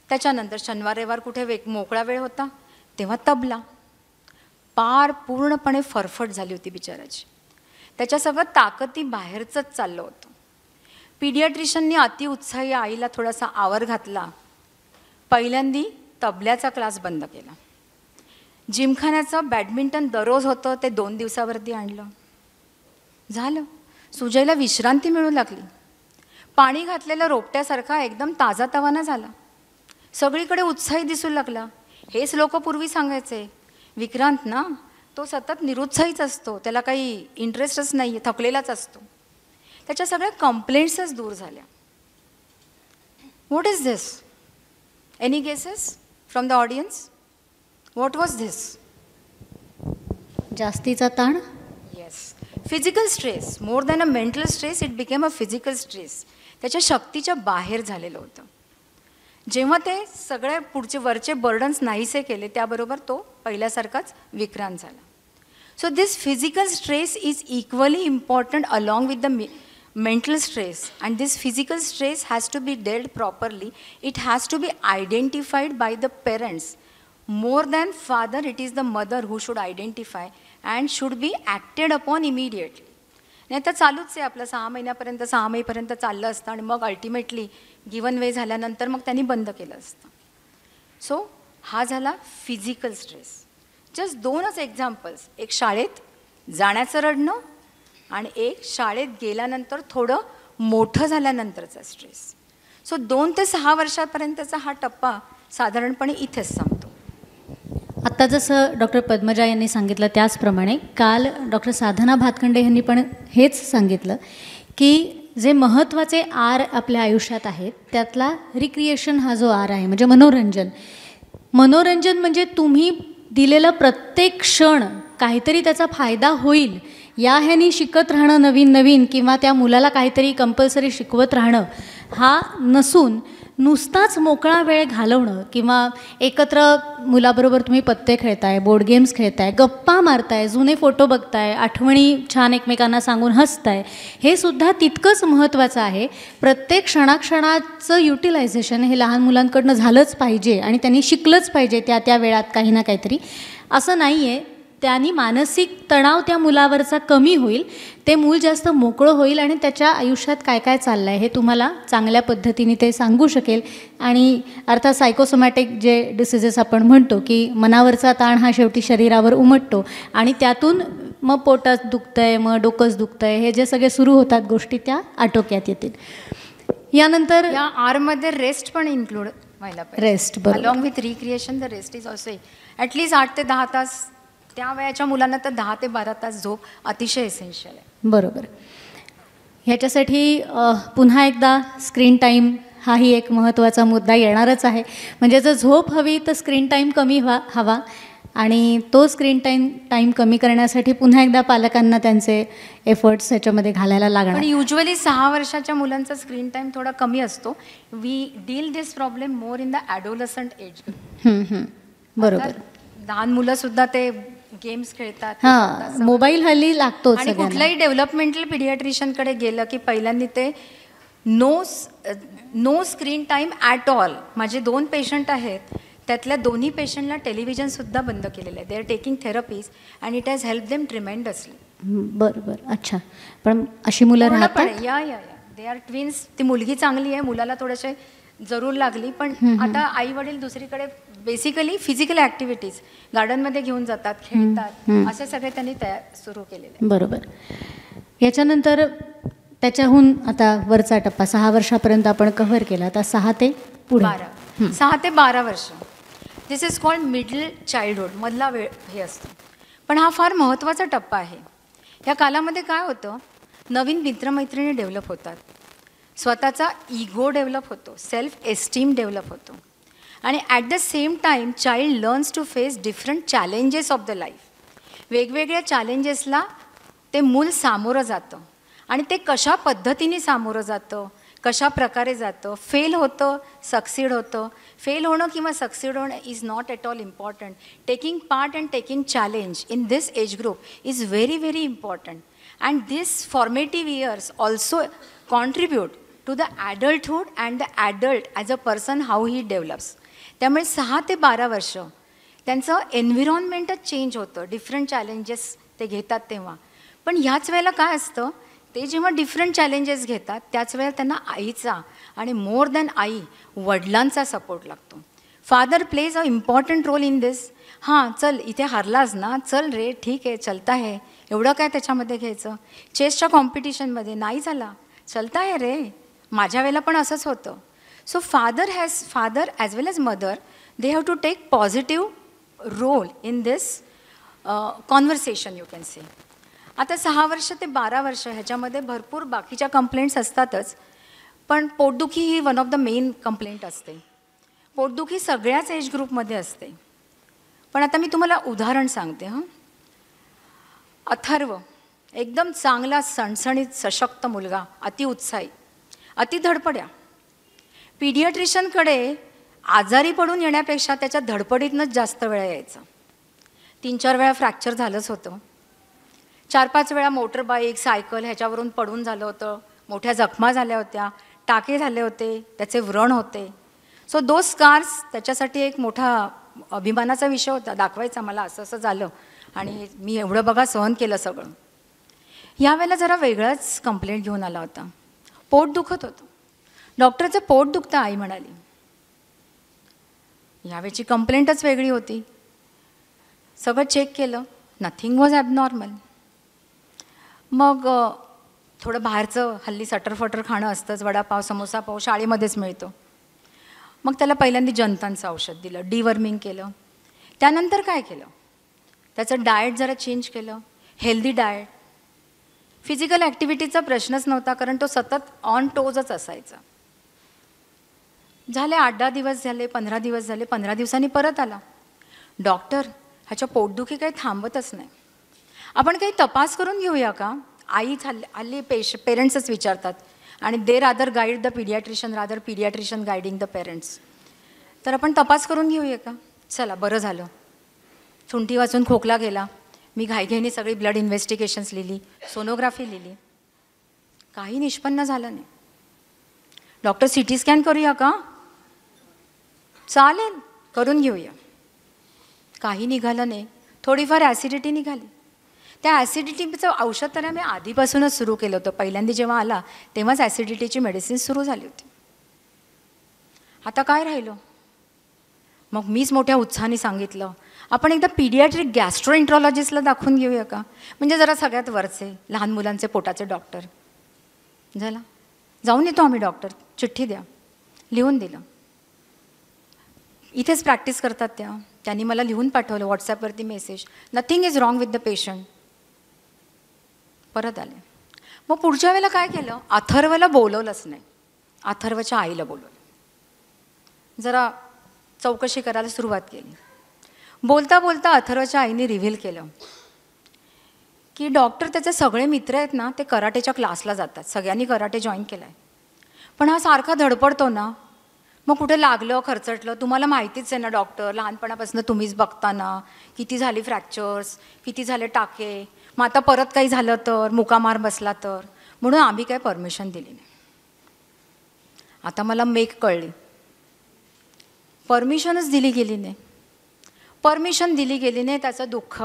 त्याच्यानंतर शनिवार रविवार कुठे मोकळा वेळ होता तेव्हा तबला. पार पूर्णपणे फरफट झाली होती बिचाराची. त्याच्या सगळं ताकदी बाहेरचंच चाललं होतं. पीडियाट्रिशियननी अतिउत्साही आईला थोडासा आवर घातला. पहिल्यांदी तबल्याचा क्लास बंद केला. जिमखान्याचं बॅडमिंटन दररोज होतं ते 2 दिवसावरती आणलं. झालं. सुजयला विश्रांती मिळू लागली. पाणी घातलेलं रोपट्यासारखा एकदम ताजातवाना झाला. सगळीकडे उत्साही दिसू लागला. हेच लोक पूर्वी सांगायचे, विक्रांत ना तो सतत निरुत्साहीच असतो, त्याला काही इंटरेस्टच नाही आहे, थकलेलाच असतो. त्याच्या सगळ्या कंप्लेंट्सच दूर झाल्या. What is this? Any guesses from the audience? What was this? जास्तीचा ताण. Yes, physical stress. More than a mental stress, it became a physical stress. त्याच्या शक्तीच्या बाहेर झालेलं होतं. जेव्हा ते सगळे पुढचे वरचे बर्डन्स नाहीसे केले त्याबरोबर तो पहिल्यासारखाच विक्रांत झाला. So this physical stress is equally important along with the mental stress, and this physical stress has to be dealt properly. It has to be identified by the parents. More than father, it is the mother who should identify and should be acted upon immediately. नाही तर चालूच आहे आपलं 6 महिन्यापर्यंत 6 महिन्यापर्यंत चाललं असतं आणि मग अल्टिमेटली गिवन वे झाल्यानंतर मग त्यांनी बंद केलं असतं. सो हा झाला फिजिकल स्ट्रेस. जस्ट 2च एक्झाम्पल्स. एक शाळेत जाण्याचं रडणं आणि एक शाळेत गेल्यानंतर थोडं मोठं झाल्यानंतरचा स्ट्रेस. सो 2 ते 6 वर्षापर्यंतचा हा टप्पा साधारणपणे इथेच संपतो. आत्ता जसं डॉक्टर पद्मजा यांनी सांगितलं त्याचप्रमाणे काल डॉक्टर साधना भातखंडे यांनी पण हेच सांगितलं की जे महत्त्वाचे आर आपल्या आयुष्यात आहेत त्यातला रिक्रिएशन हा जो आर आहे म्हणजे मनोरंजन. मनोरंजन म्हणजे तुम्ही दिलेला प्रत्येक क्षण काहीतरी त्याचा फायदा होईल या ह्यानी शिकत राहणं नवीन नवीन किंवा त्या मुलाला काहीतरी कंपल्सरी शिकवत राहणं हा नसून नुसताच मोकळा वेळ घालवणं किंवा एकत्र मुलाबरोबर तुम्ही पत्ते खेळताय, बोर्ड गेम्स खेळताय, गप्पा मारताय, जुने फोटो बघताय, आठवणी छान एकमेकांना सांगून हसताय, हे सुद्धा तितकंच महत्त्वाचं आहे. प्रत्येक क्षणाक्षणाचं युटिलायझेशन हे लहान मुलांकडनं झालंच पाहिजे आणि त्यांनी शिकलंच पाहिजे त्या त्या वेळात काही ना काहीतरी. असं नाही आहे. त्यांनी मानसिक तणाव त्या मुलावरचा कमी होईल, ते मूल जास्त मोकळं होईल आणि त्याच्या आयुष्यात काय काय चाललं आहे हे तुम्हाला चांगल्या पद्धतीने ते सांगू शकेल. आणि अर्थात सायकोसोमॅटिक जे डिसिजेस आपण म्हणतो की मनावरचा ताण हा शेवटी शरीरावर उमटतो आणि त्यातून मग पोटात दुखतं आहे, मग डोकंच दुखतं आहे, हे जे सगळे सुरू होतात गोष्टी त्या आटोक्यात येतील. यानंतर या आरमध्ये रेस्ट पण इन्क्लूड व्हायला पाहिजे. रेस्ट बरोबर. Along with recreation the rest is also at least 8 ते 10 तास. त्या वयाच्या मुलांना तर 10 ते 12 तास झोप अतिशय एसेन्शियल आहे. बरोबर. ह्याच्यासाठी पुन्हा एकदा स्क्रीन टाईम हाही एक महत्त्वाचा मुद्दा येणारच आहे. म्हणजे जर झोप हवी तर स्क्रीन टाईम कमी हवा आणि तो स्क्रीन टाईम कमी करण्यासाठी पुन्हा एकदा पालकांना त्यांचे एफर्ट्स ह्याच्यामध्ये घालायला लागणार. पण युजली 6 वर्षाच्या मुलांचा स्क्रीन टाईम थोडा कमी असतो. We deal this problem more in the adolescent age. बरोबर. लहान मुलंसुद्धा ते गेम्स खेळतात. हां, मोबाईल हल्ली लागतो. आणि कुठल्याही डेव्हलपमेंटल पिडियाट्रिशियनकडे गेलं की पहिल्यांदा ते no screen time at all. माझे 2 पेशंट आहेत, त्यातल्या दोन्ही पेशंटला टेलिव्हिजनसुद्धा बंद केलेलं आहे. They are taking therapies and it has help them tremendously. बरोबर. अच्छा, पण अशी मुलं राहतात. या दे आर ट्विन्स. ती मुलगी चांगली आहे, मुलाला थोडेसे जरूर लागली, पण आता आई वडील दुसरीकडे बेसिकली फिजिकल ॲक्टिव्हिटीज गार्डनमध्ये घेऊन जातात, खेळतात, असे सगळे त्यांनी सुरू केलेले. बरोबर. याच्यानंतर त्याच्याहून आता वरचा टप्पा 6 वर्षापर्यंत आपण कव्हर केला. आता 6 ते पुढे 6 ते 12 वर्ष. दिस इज कॉल्ड मिडल चाइल्डहुड. मधला वेळ हे असतो. पण हा फार महत्त्वाचा टप्पा आहे. या कालामध्ये काय होतं, नवीन मित्रमैत्रिणी डेव्हलप होतात, स्वतःचा इगो डेव्हलप होतो, सेल्फ एस्टीम डेव्हलप होतो आणि at the same time child learns to face different challenges of the life. वेगवेगळ्या चॅलेंजेसला ते मूल सामोरं जातं आणि ते कशा पद्धतीने सामोरं जातं, कशा प्रकारे जातं, फेल होतं, सक्सीड होतं. फेल होणं किंवा सक्सीड होणं is not at all important. Taking part and taking challenge in this age group is very very important. And this formative years also contribute to the adulthood and the adult as a person how he develops. त्यामुळे 6 ते 12 वर्ष त्यांचं एन्व्हिरॉन्मेंटच change होतं, different challenges ते घेतात तेव्हा. पण ह्याच वेळेला काय असतं, ते जेव्हा डिफरंट चॅलेंजेस घेतात त्याच वेळेला त्यांना आईचा आणि मोर दॅन आई वडिलांचा सपोर्ट लागतो. Father plays a important role in this. हां चल इथे हारलास ना, चल रे ठीक आहे चलता है, एवढं काय त्याच्यामध्ये घ्यायचं. चेसच्या कॉम्पिटिशनमध्ये नाही झाला, चलता है रे, माझ्या वेळेला पण असंच होतं. So father as well as mother, they have to take positive role in this conversation you can say. आता 6 वर्ष ते 12 वर्ष ह्याच्यामध्ये भरपूर बाकीच्या कंप्लेंट्स असतातच, पण पोटदुखी ही one of the main complaint असते. पोटदुखी सगळ्याच एज ग्रुपमध्ये असते. पण आता मी तुम्हाला उदाहरण सांगते. अथर्व एकदम चांगला सणसणीत सशक्त मुलगा, अतिउत्साही, अति धडपड्या. पीडियाट्रिशियनकडे आजारी पडून येण्यापेक्षा त्याच्या धडपडीतनंच जास्त वेळा यायचं. 3-4 वेळा फ्रॅक्चर झालंच होतं. 4-5 वेळा मोटरबाईक सायकल ह्याच्यावरून पडून झालं होतं. मोठ्या जखमा झाल्या होत्या, टाके झाले होते, त्याचे व्रण होते. सो दो स्कार्स त्याच्यासाठी एक मोठा अभिमानाचा विषय होता, दाखवायचा मला असं असं झालं आणि मी एवढं बघा सहन केलं सगळं. यावेळेला जरा वेगळाच कंप्लेंट घेऊन आला होता. पोट दुखत होतं. डॉक्टरचं पोट दुखतं आई म्हणाली. यावेळची कंप्लेंटच वेगळी होती. सगळं चेक केलं, नथिंग वॉज ॲबनॉर्मल. मग थोडं बाहेरचं हल्ली सटरफटर खाणं असतंच, वडापाव समोसा पाव शाळेमध्येच मिळतो. मग त्याला पहिल्यांदा जंतांचं औषध दिलं, डिवर्मिंग केलं. त्यानंतर काय केलं, त्याचं डाएट जरा चेंज केलं, हेल्दी डाएट. फिजिकल ॲक्टिव्हिटीचा प्रश्नच नव्हता, कारण तो सतत ऑन टोजच असायचा. झाले 8-10 दिवस झाले, 15 दिवस झाले. 15 दिवसांनी परत आला. डॉक्टर ह्याच्या पोटदुखी काही थांबतच नाही, आपण काही तपास करून घेऊया का. आई हल्ली पेरेंट्सच विचारतात आणि दे rather guide the paediatrician guiding the parents. तर आपण तपास करून घेऊया का. चला बरं झालं. सुंठी वाचून खोकला गेला. मी घाईघाईने सगळी ब्लड इन्व्हेस्टिगेशन्स लिहिली, सोनोग्राफी लिहिली. काही निष्पन्न झालं नाही. डॉक्टर CT स्कॅन करूया का. चालेल करून घेऊया. काही निघालं नाही. थोडीफार ॲसिडिटी निघाली. त्या ॲसिडिटीचं औषध तर मी आधीपासूनच सुरू केलं होतं. पहिल्यांदा जेव्हा आला तेव्हाच ॲसिडिटीची मेडिसिन सुरू झाली होती. आता काय राहिलं. मग मीच मोठ्या उत्साहाने सांगितलं, आपण एकदा पीडियाट्रिक गॅस्ट्रोएंट्रॉलॉजिस्टला दाखवून घेऊया का. म्हणजे जरा सगळ्यात वरचे लहान मुलांचे पोटाचे डॉक्टर. झाला जाऊन येतो आम्ही डॉक्टर, चिठ्ठी द्या. लिहून दिलं. इथेच प्रॅक्टिस करतात त्यांनी मला लिहून पाठवलं व्हॉट्सॲपवरती message, nothing is wrong with the patient. परत आले. मग पुढच्या वेळेला काय केलं, अथर्वला बोलवलंच नाही, अथर्वच्या आईला बोलवलं. जरा चौकशी करायला सुरुवात केली. बोलता बोलता अथर्वच्या आईने रिव्हील केलं की डॉक्टर त्याचे सगळे मित्र आहेत ना, ते कराटेच्या क्लासला जातात, सगळ्यांनी कराटे जॉईन केला आहे. पण हा सारखा धडपडतो ना, मग कुठे लागलं खरचटलं. तुम्हाला माहितीच आहे ना डॉक्टर, लहानपणापासून तुम्हीच बघता ना, किती झाली फ्रॅक्चर्स, किती झाले टाके. मग आता परत काही झालं तर, मुकामार बसला तर, म्हणून आम्ही काही परमिशन दिली नाही. आता मला मेक कळली, परमिशनच दिली गेली नाही. परमिशन दिली गेली नाही त्याचं दुःख.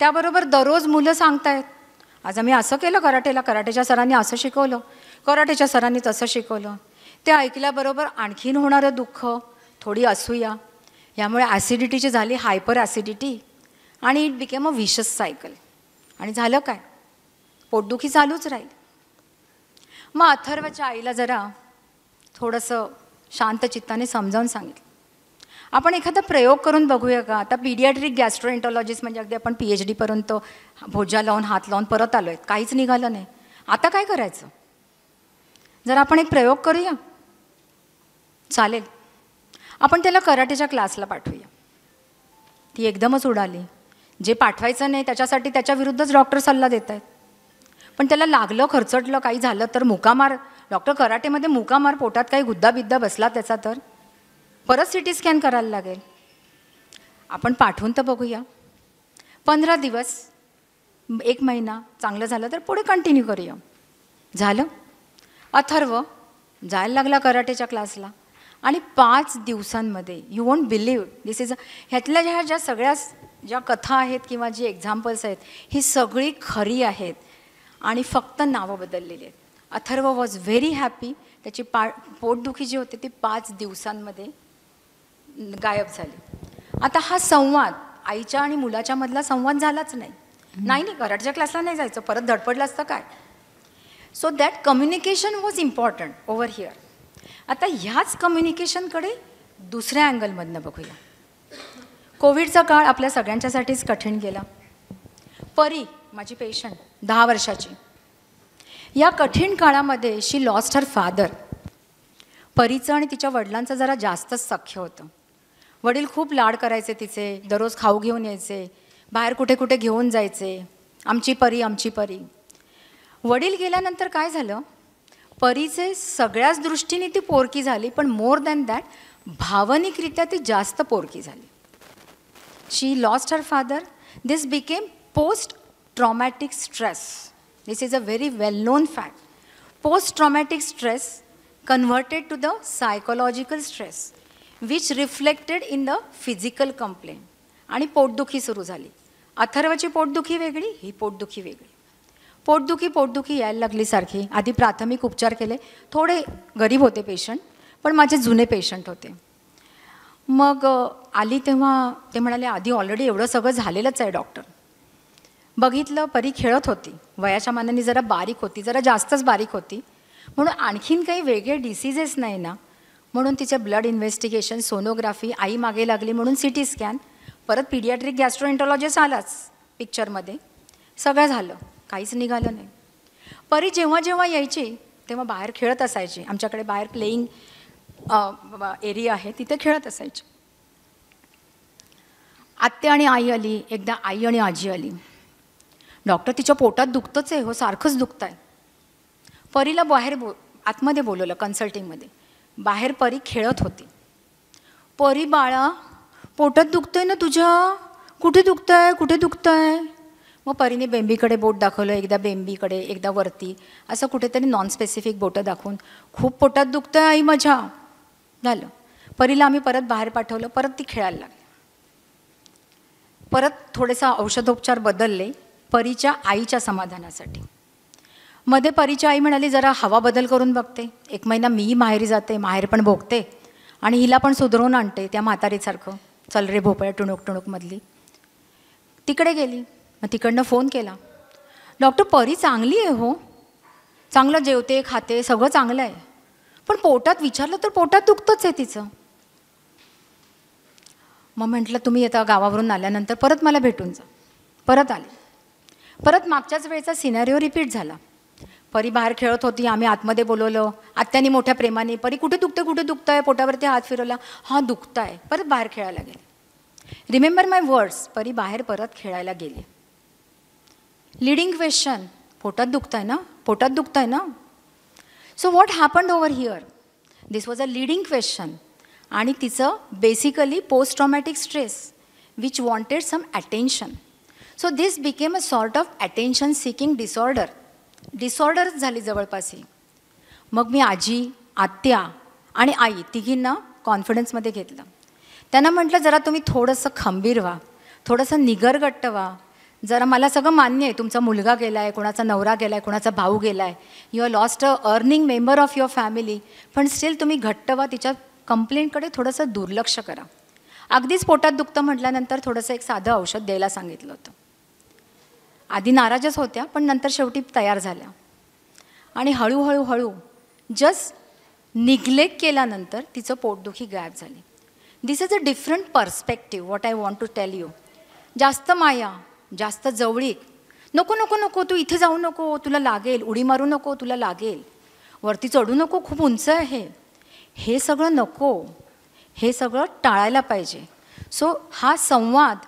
त्याबरोबर दररोज मुलं सांगतायत, आज आम्ही असं केलं कराटेला, कराटेच्या सरांनी असं शिकवलं, कराटेच्या सरांनी तसं शिकवलं. ते ऐकल्याबरोबर आणखीन होणारं दुःख, थोडी असूया, यामुळे ॲसिडिटीची झाली हायपर ॲसिडिटी आणि it became a wishes cycle. आणि झालं काय, पोटदुखी चालूच राहील. मग अथर्वच्या आईला जरा थोडंसं शांत चित्ताने समजावून सांगितलं, आपण एखादा प्रयोग करून बघूया का. आता पीडियाट्रिक गॅस्ट्रोएंट्रॉलॉजिस्ट म्हणजे अगदी आपण PhD पर्यंत भोजा लावून हात लावून परत आलो आहे, काहीच निघालं नाही. आता काय करायचं, जरा आपण एक प्रयोग करूया. चालेल, आपण त्याला कराटेच्या क्लासला पाठवूया. ती एकदमच उडाली. जे पाठवायचं नाही त्याच्यासाठी त्याच्या विरुद्धच डॉक्टर सल्ला देत आहेत. पण त्याला लागलं खरचटलं काही झालं तर मुकामार, डॉक्टर कराटेमध्ये मुकामार, पोटात काही गुद्दा बिद्दा बसला त्याचा तर परत CT स्कॅन करायला लागेल. आपण पाठवून तर बघूया. 15 दिवस 1 महिना चांगलं झालं तर पुढे कंटिन्यू करूया. झालं. अथर्व जायला लागला कराटेच्या क्लासला. आणि 5 दिवसांमध्ये you won't believe this is ह्यातल्या ज्या सगळ्या ज्या कथा आहेत किंवा जी एक्झाम्पल्स आहेत ही सगळी खरी आहेत आणि फक्त नावं बदललेली आहेत. Atharva was very happy. त्याची पोटदुखी जी होती ती 5 दिवसांमध्ये गायब झाली. आता हा संवाद आईच्या आणि मुलाच्या मधला संवाद झालाच नाही. नाही कराटेच्या क्लासला नाही जायचं, परत धडपडलं असतं काय. So that communication was important over here. आता ह्याच कम्युनिकेशनकडे दुसऱ्या अँगलमधनं बघूया. कोविडचा काळ आपल्या सगळ्यांच्यासाठीच कठीण गेला. परी माझी पेशंट 10 वर्षाची, या कठीण काळामध्ये शी लॉस्ट हर फादर. परीचं आणि तिच्या वडिलांचं जरा जास्तच सख्य होतं. वडील खूप लाड करायचे तिचे, दररोज खाऊ घेऊन यायचे, बाहेर कुठे कुठे घेऊन जायचे, आमची परी आमची परी. वडील गेल्यानंतर काय झालं, परीचे सगळ्याच दृष्टीने ती पोरकी झाली, पण मोर दॅन दॅट भावनिकरित्या ती जास्त पोरकी झाली. She lost her father. This became post traumatic stress. This is a very well known fact. Post traumatic stress converted to the psychological stress which reflected in the physical complaint. आणि पोटदुखी सुरू झाली. अथर्वची पोटदुखी वेगळी, ही पोटदुखी वेगळी. पोटदुखी यायला लागली सारखी. आधी प्राथमिक उपचार केले, थोडे गरीब होते पेशंट, पण माझे जुने पेशंट होते. मग आली तेव्हा ते म्हणाले आधी ऑलरेडी एवढं सगळं झालेलंच आहे डॉक्टर. बघितलं, परी खेळत होती, वयाच्या मानाने जरा बारीक होती, जरा जास्तच बारीक होती, म्हणून आणखीन काही वेगळे डिसीजेस नाही ना, म्हणून तिचे ब्लड इन्व्हेस्टिगेशन, सोनोग्राफी, आई मागे लागली म्हणून CT स्कॅन, परत पीडियाट्रिक गॅस्ट्रोएंटरोलॉजिस्ट आलाच पिक्चरमध्ये. सगळं झालं, काहीच निघालं नाही. परी जेव्हा जेव्हा यायची तेव्हा बाहेर खेळत असायची. आमच्याकडे बाहेर प्लेईंग एरिया आहे, तिथे खेळत असायची. आत्या आणि आई आली, एकदा आई आणि आजी आली. डॉक्टर तिच्या पोटात दुखतंच आहे हो, सारखंच दुखतं आहे. परीला बाहेर आतमध्ये बोलवलं कन्सल्टिंगमध्ये. बाहेर परी खेळत होती. परी बाळा पोटात दुखतंय ना तुझ्या, कुठे दुखतंय कुठे दुखतंय. मग परीने बेंबीकडे बोट दाखवलं, एकदा बेंबीकडे एकदा वरती, असं कुठेतरी नॉन स्पेसिफिक बोटं दाखवून खूप पोटात दुखतंय आई माझ्या. झालं. परीला आम्ही परत बाहेर पाठवलं, परत ती खेळायला लागली. परत थोडेसा औषधोपचार बदलले परीच्या आईच्या समाधानासाठी. मध्ये परीच्या आई म्हणाली जरा हवा बदल करून बघते, 1 महिना मीही माहेरी जाते, माहेर पण भोगते आणि हिला पण सुधरवून आणते त्या म्हातारीसारखं, चल रे भोपळ्या टुणूक टुणूकमधली. तिकडे गेली. मग तिकडनं फोन केला, डॉक्टर परी चांगली आहे हो, चांगलं जेवते खाते, सगळं चांगलं आहे, पण पोटात विचारलं तर पोटात दुखतंच आहे तिचं. मग म्हटलं तुम्ही आता गावावरून आल्यानंतर परत मला भेटून जा. परत आले. परत मागच्याच वेळेचा सिनॅरिओ रिपीट झाला. परी बाहेर खेळत होती, आम्ही आतमध्ये बोलवलं. आत्यानी मोठ्या प्रेमाने परी कुठे दुखतंय, पोटावरती हात फिरवला, हां दुखतंय, परत बाहेर खेळायला गेले. रिमेंबर माय वर्ड्स, परी बाहेर परत खेळायला गेली. लीडिंग क्वेश्चन, पोटात दुखतंय ना. So what happened over here, this was a leading question. आणि तिचं basically post traumatic stress which wanted some attention. So this became a sort of attention seeking डिसऑर्डरच झाली जवळपास ही. मग मी आजी, आत्या आणि आई तिघींना कॉन्फिडन्समध्ये घेतलं. त्यांना म्हटलं जरा तुम्ही थोडंसं खंबीर व्हा, थोडंसं निगरगट्ट व्हा. जरा मला सगळं मान्य आहे, तुमचा मुलगा गेला आहे, कोणाचा नवरा गेला आहे, कोणाचा भाऊ गेला आहे, you are lost a earning member of your family, पण स्टील तुम्ही घट्ट व्हा, तिच्या कंप्लेंटकडे थोडंसं दुर्लक्ष करा. अगदीच पोटात दुखतं म्हटल्यानंतर थोडंसं एक साधं औषध द्यायला सांगितलं होतं. आधी नाराजच होत्या, पण नंतर शेवटी तयार झाल्या. आणि हळूहळू जस्ट निग्लेक्ट केल्यानंतर तिचं पोटदुखी गायब झाली. This is a different perspective what I want to tell you. जास्त माया, जास्त जवळीक, नको तू इथे जाऊ नको, तुला लागेल, उडी मारू नको, तुला लागेल, वरती चढू नको, खूप उंच आहे, हे सगळं नको, हे सगळं टाळायला पाहिजे. सो हा संवाद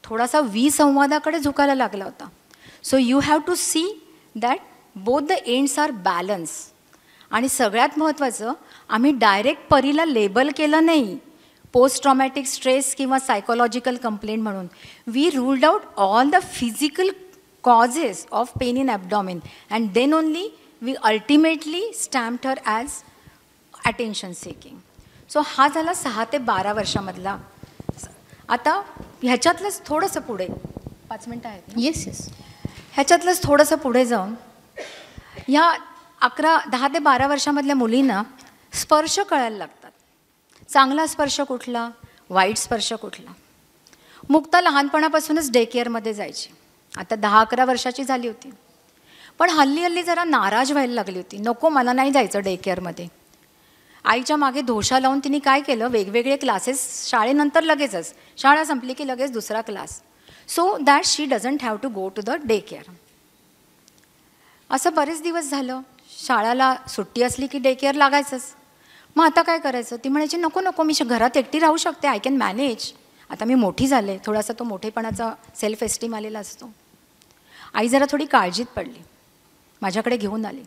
थोडासा विसंवादाकडे झुकायला लागला होता. So you have to see that both the ends are balance. आणि सगळ्यात महत्त्वाचं, आम्ही डायरेक्ट परीला लेबल केलं नाही पोस्ट ट्रॉमॅटिक स्ट्रेस किंवा सायकोलॉजिकल कंप्लेंट म्हणून. We ruled out all the physical causes of pain in abdomen and then only we ultimately stamped her as attention seeking. So हा झाला 6 ते 12 वर्षामधला. आता ह्याच्यातलंच थोडंसं पुढे 5 मिनटं आहेत ना? Yes yes. ह्याच्यातलंच थोडंसं पुढे जाऊन ह्या 10 ते 12 वर्षामधल्या मुलींना स्पर्श कळायला लागतात. चांगला स्पर्श कुठला, वाईट स्पर्श कुठला. मुक्ता लहानपणापासूनच डे केअरमध्ये जायची. आता 10-11 वर्षाची झाली होती. पण हल्ली जरा नाराज व्हायला लागली होती. नको, मला नाही जायचं डे केअरमध्ये. आईच्या मागे धोशा लावून तिने काय केलं, वेगवेगळे क्लासेस शाळेनंतर लगेचच, शाळा संपली की लगेच दुसरा class, so that she doesn't have to go to the day care. असं बरेच दिवस झालं. शाळेला सुट्टी असली की डे केअर लागायचंच. मग आता काय करायचं. ती म्हणायची नको मी घरात एकटी राहू शकते, आय कॅन मॅनेज. आता मी मोठी झाले, थोडासा तो मोठेपणाचा सेल्फ एस्टीम आलेला असतो. आई जरा थोडी काळजीत पडली, माझ्याकडे घेऊन आली.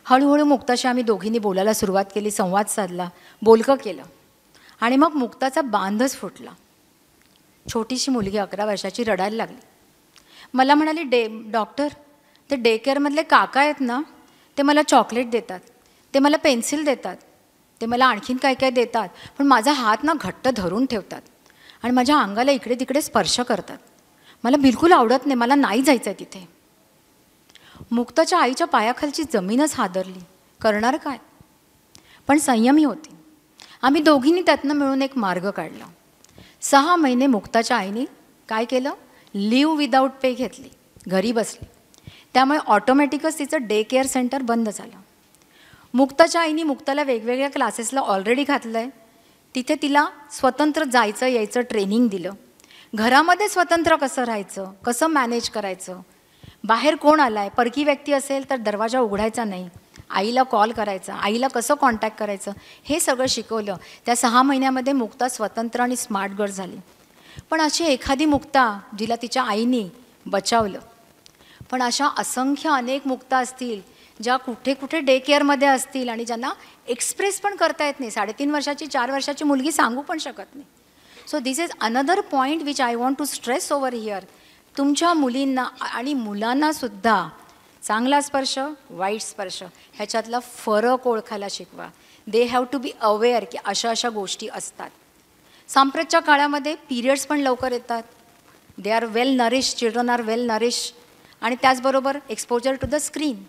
हळूहळू मुक्ताशी आम्ही दोघींनी बोलायला सुरुवात केली, संवाद साधला, बोलकं केलं. आणि मग मुक्ताचा बांधच फुटला. छोटीशी मुलगी 11 वर्षाची रडायला लागली. मला म्हणाली, डॉक्टर, ते डे केअरमधले काका आहेत ना, ते मला चॉकलेट देतात, ते मला पेन्सिल देतात, ते मला आणखीन काय काय देतात, पण माझा हात ना घट्ट धरून ठेवतात आणि माझ्या अंगाला इकडे तिकडे स्पर्श करतात. मला बिलकुल आवडत नाही, मला नाही जायचं आहे तिथे. मुक्ताच्या आईच्या पायाखालची जमीनच हादरली. करणार काय. पण संयमी होती. आम्ही दोघींनी त्यातनं मिळून एक मार्ग काढला. 6 महिने मुक्ताच्या आईने काय केलं, लिव्ह विदाऊट पे घेतली, घरी बसली. त्यामुळे ऑटोमॅटिकच तिचं डे केअर सेंटर बंद झालं. मुक्ताच्या आईने मुक्ताला वेगवेगळ्या क्लासेसला ऑलरेडी घातलं आहे. तिथे तिला स्वतंत्र जायचं यायचं ट्रेनिंग दिलं. घरामध्ये स्वतंत्र कसं राहायचं, कसं मॅनेज करायचं, बाहेर कोण आला आहे, परकी व्यक्ती असेल तर दरवाजा उघडायचा नाही, आईला कॉल करायचा, आईला कसं कॉन्टॅक्ट करायचं, हे सगळं शिकवलं. त्या 6 महिन्यामध्ये मुक्ता स्वतंत्र आणि स्मार्ट गर्ल झाली. पण अशी एखादी मुक्ता जिला तिच्या आईने बचावलं. पण अशा असंख्य अनेक मुक्ता असतील ज्या कुठे कुठे डे केअरमध्ये असतील आणि ज्यांना एक्सप्रेस पण करता येत नाही. 3.5 वर्षाची 4 वर्षाची मुलगी सांगू पण शकत नाही. So this is another point which I want to stress over here. तुमच्या मुलींना आणि मुलांनासुद्धा चांगला स्पर्श, वाईट स्पर्श ह्याच्यातला फरक ओळखायला शिकवा. They have to be aware की अशा गोष्टी असतात. सांप्रतच्या काळामध्ये पिरियड्स पण लवकर येतात. They are well nourish, children are well nourish. आणि त्याचबरोबर एक्सपोजर टू द स्क्रीन.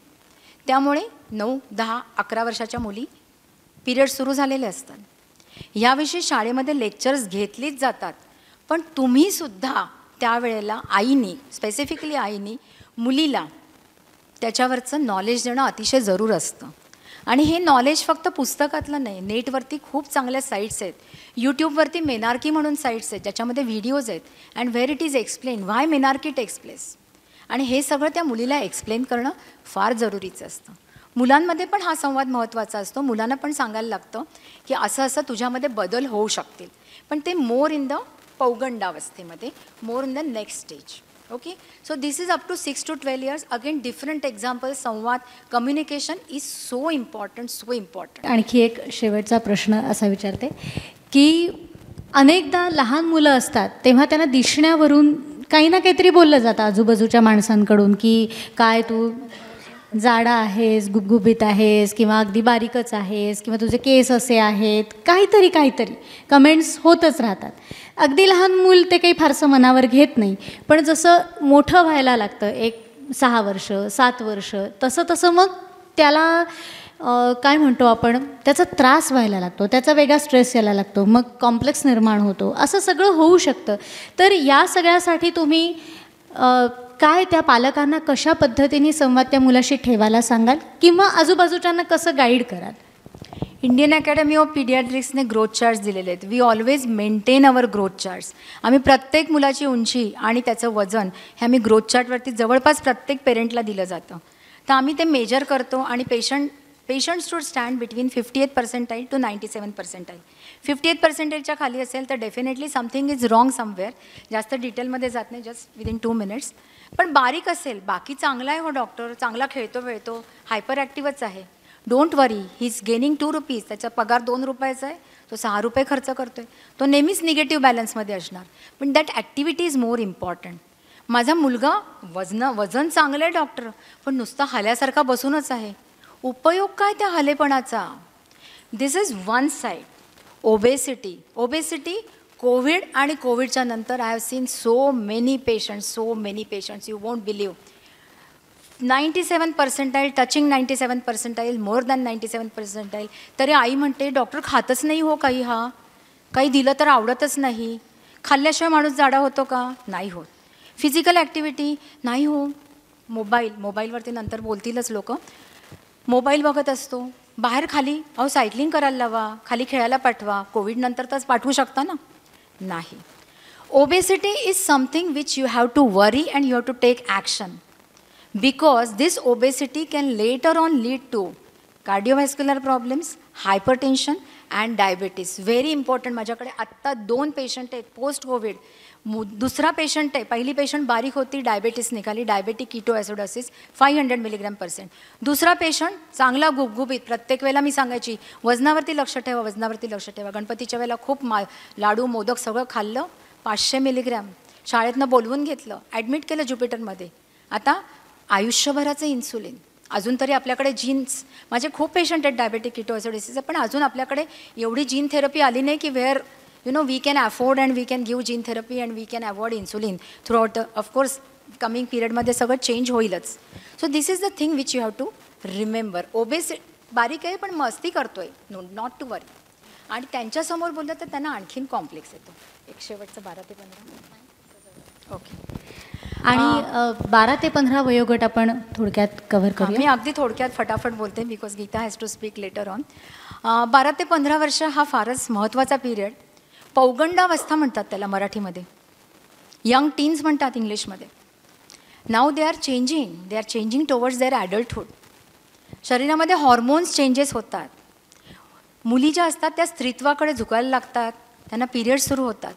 त्यामुळे 9, 10, 11 वर्षाच्या मुली पिरियड सुरू झालेले असतात. याविषयी शाळेमध्ये लेक्चर्स घेतलीच जातात. पण तुम्हीसुद्धा त्यावेळेला आईनी, स्पेसिफिकली आईनी मुलीला त्याच्यावरचं नॉलेज देणं अतिशय जरूर असतं. आणि हे नॉलेज फक्त पुस्तकातलं नाही, नेटवरती खूप चांगल्या साईट्स आहेत. यूट्यूबवरती मेनार्की म्हणून साईट्स आहेत ज्याच्यामध्ये व्हिडिओज आहेत. And where it is explain why menarche takes place. आणि हे सगळं त्या मुलीला एक्सप्लेन करणं फार जरुरीचं असतं. मुलांमध्ये पण हा संवाद महत्त्वाचा असतो. मुलांना पण सांगायला लागतं की असं तुझ्यामध्ये बदल होऊ शकतील. पण ते मोर इन द पौगंडावस्थेमध्ये, more in the next stage. Okay. So this is up to 6 to 12 years. Again different example. संवाद, कम्युनिकेशन इज सो इम्पॉर्टंट. आणखी एक शेवटचा प्रश्न असा विचारते की अनेकदा लहान मुलं असतात तेव्हा त्यांना दिसण्यावरून काही ना काहीतरी बोललं जातं आजूबाजूच्या माणसांकडून की काय तू जाडा आहेस, गुबगुबीत आहेस, किंवा अगदी बारीकच आहेस, किंवा तुझे केस असे आहेत, काहीतरी कमेंट्स होतच राहतात. अगदी लहान मूल ते काही फारसं मनावर घेत नाही. पण जसं मोठं व्हायला लागतं, एक 6 वर्ष 7 वर्ष, तसं मग त्याला काय म्हणतो आपण, त्याचा त्रास व्हायला लागतो, त्याचा वेगळा स्ट्रेस यायला लागतो, मग कॉम्प्लेक्स निर्माण होतो, असं सगळं होऊ शकतं. तर या सगळ्यासाठी तुम्ही काय त्या पालकांना कशा पद्धतीने संवाद त्या मुलाशी ठेवायला सांगाल, किंवा आजूबाजूच्यांना कसं गाईड कराल? इंडियन अकॅडमी ऑफ पीडियाट्रिक्सने ग्रोथ चार्ट्स दिलेले आहेत. We always maintain our growth charts. आम्ही प्रत्येक मुलाची उंची आणि त्याचं वजन हे आम्ही ग्रोथ चार्टवरती जवळपास प्रत्येक पेरेंटला दिलं जातं. तर आम्ही ते मेजर करतो. आणि patient should stand between 58th percentile to 97th percentile. 58th percentileच्या खाली असेल तर definitely something is wrong somewhere. जास्त डिटेलमध्ये जात नाही, जस्ट विदिन 2 minutes. पण बारीक असेल, बाकी चांगला आहे हो डॉक्टर, चांगला खेळतो, हायपर ॲक्टिव्हच आहे, don't worry, he is gaining 2 rupees. त्याचा पगार 2 रुपयाचा आहे, तो 6 रुपये खर्च करतो आहे, तो नेहमीच निगेटिव्ह बॅलन्समध्ये असणार. पण that activity is more important. माझा मुलगा वजन चांगलं आहे डॉक्टर, पण नुसता हल्यासारखा बसूनच आहे. उपयोग काय त्या हलेपणाचा? This is one side. Obesity Covid आणि कोविडच्या नंतर I have seen so many patients you won't believe. 97 percentile, touching 97 percentile, more than 97 percentile. तरी आई म्हणते डॉक्टर खातच नाही हो काही, काही दिलं तर आवडतच नाही. खाल्ल्याशिवाय माणूस जाडा होतो का? नाही होत. फिजिकल ॲक्टिव्हिटी नाही हो. मोबाईलवरती नंतर बोलतीलच लोक. मोबाईल बघत असतो. बाहेर खाली सायकलिंग करायला लावा, खाली खेळायला पाठवा. कोविडनंतर तर पाठवू शकता ना? नाही. Obesity is something which you have to worry and you have to take action, because this obesity can later on lead to cardiovascular problems, hypertension and diabetes. Very important. माझ्याकडे आत्ता 2 पेशंट आहेत पोस्ट कोविड. दुसरा patient आहे, पहिली patient बारीक होती, diabetes निघाली, diabetic कीटोॲसिडोसिस 500 mg/%. दुसरा पेशंट चांगला गुबगुबीत. प्रत्येक वेळेला मी सांगायची वजनावरती लक्ष ठेवा. गणपतीच्या वेळेला खूप लाडू मोदक सगळं खाल्लं, 500 mg. शाळेतनं बोलवून घेतलं, ॲडमिट केलं ज्युपिटरमध्ये. आता आयुष्यभराचं इन्सुलिन. अजून तरी आपल्याकडे जीन्स, माझे खूप पेशंट आहेत डायबेटिक कीटोॲसिडोसिस, पण अजून आपल्याकडे एवढी जीन थेरपी आली नाही की where we can afford and we can give gene therapy and we can avoid insulin throughout the. Of course coming पिरियडमध्ये सगळं चेंज होईलच. So this is the thing which you have to remember. बारीक आहे पण मस्ती करतोय, not to वरी. आणि त्यांच्यासमोर बोललं तर त्यांना आणखीन कॉम्प्लेक्स येतो. एक शेवटचं 12 ते 15. ओके. आणि 12 ते 15 वयोगट आपण थोडक्यात कव्हर करूया. मी अगदी थोडक्यात फटाफट बोलते because Geeta has to speak later on. 12 ते 15 वर्ष हा फारच महत्त्वाचा पिरियड. पौगंडावस्था म्हणतात त्याला मराठीमध्ये, यंग टीन्स म्हणतात इंग्लिशमध्ये. Now they are changing towards their adulthood. शरीरामध्ये हॉर्मोन्स चेंजेस होतात. मुली ज्या असतात त्या स्त्रीत्वाकडे झुकायला लागतात, त्यांना पिरियड्स सुरू होतात.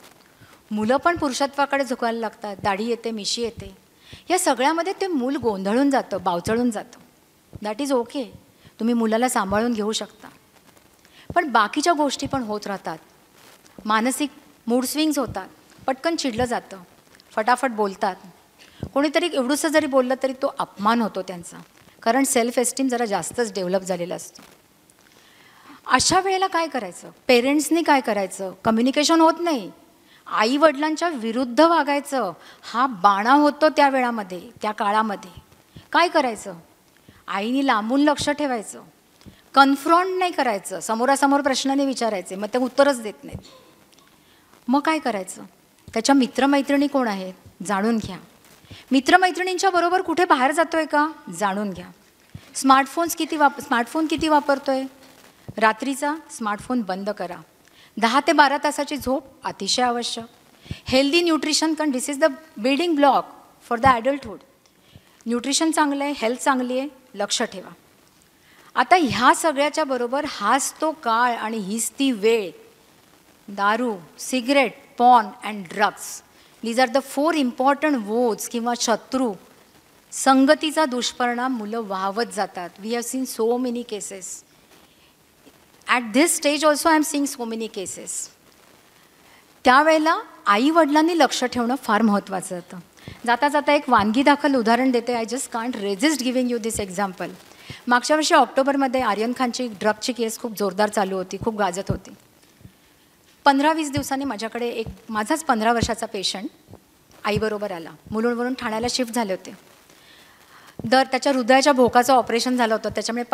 मुलं पण पुरुषत्वाकडे झुकायला लागतात, दाढी येते, मिशी येते. या सगळ्यामध्ये ते मूल गोंधळून जातं, बावचळून जातं. दॅट इज ओके, तुम्ही मुलाला सांभाळून घेऊ शकता. पण बाकीच्या गोष्टी पण होत राहतात. मानसिक मूड स्विंग्स होतात, पटकन चिडलं जातं, फटाफट बोलतात. कोणीतरी एवढंसं जरी बोललं तरी तो अपमान होतो त्यांचा, कारण सेल्फ एस्टीम जरा जास्तच डेव्हलप झालेला असतो. अशा वेळेला काय करायचं? पेरेंट्सनी काय करायचं? कम्युनिकेशन होत नाही, आई वडिलांच्या विरुद्ध वागायचं. हा बाणा होतो त्या वेळामध्ये, त्या काळामध्ये. काय करायचं? आईनी लांबून लक्ष ठेवायचं, कन्फ्रॉन्ट नाही करायचं, समोरासमोर प्रश्नाने विचारायचे, मग ते उत्तरच देत नाहीत. मग काय करायचं? त्याच्या मित्रमैत्रिणी कोण आहेत जाणून घ्या. मित्रमैत्रिणींच्या बरोबर कुठे बाहेर जातोय का जाणून घ्या. स्मार्टफोन किती वापरतोय? रात्रीचा स्मार्टफोन बंद करा. 10 ते 12 तासाची झोप अतिशय आवश्यक. हेल्दी न्यूट्रिशन, कारण this is the building block for the adulthood. Nutrition चांगलं आहे, हेल्थ चांगली आहे, लक्ष ठेवा. आता ह्या सगळ्याच्या बरोबर हाच तो काळ आणि हीच ती वेळ. दारू, cigarette, porn and drugs, these are the 4 important वोज किंवा शत्रू. संगतीचा दुष्परिणाम मुलं वाहवत जातात. We have seen so many cases. At this stage also I am seeing so many cases. त्यावेळेला आईवडिलांनी लक्ष ठेवणं फार महत्त्वाचं होतं. जाता जाता एक वानगी दाखल उदाहरण देते. I just can't resist giving you this example. मागच्या वर्षी ऑक्टोबरमध्ये आर्यन खानची ड्रगची केस खूप जोरदार चालू होती, खूप गाजत होती. 15-20 दिवसांनी माझ्याकडे एक माझाच 15 वर्षाचा पेशंट आईबरोबर आला. मुलुंडवरून ठाण्याला शिफ्ट झाले होते. त्याच्या हृदयाच्या भोकाचं ऑपरेशन झालं होतं. त्याच्यामुळे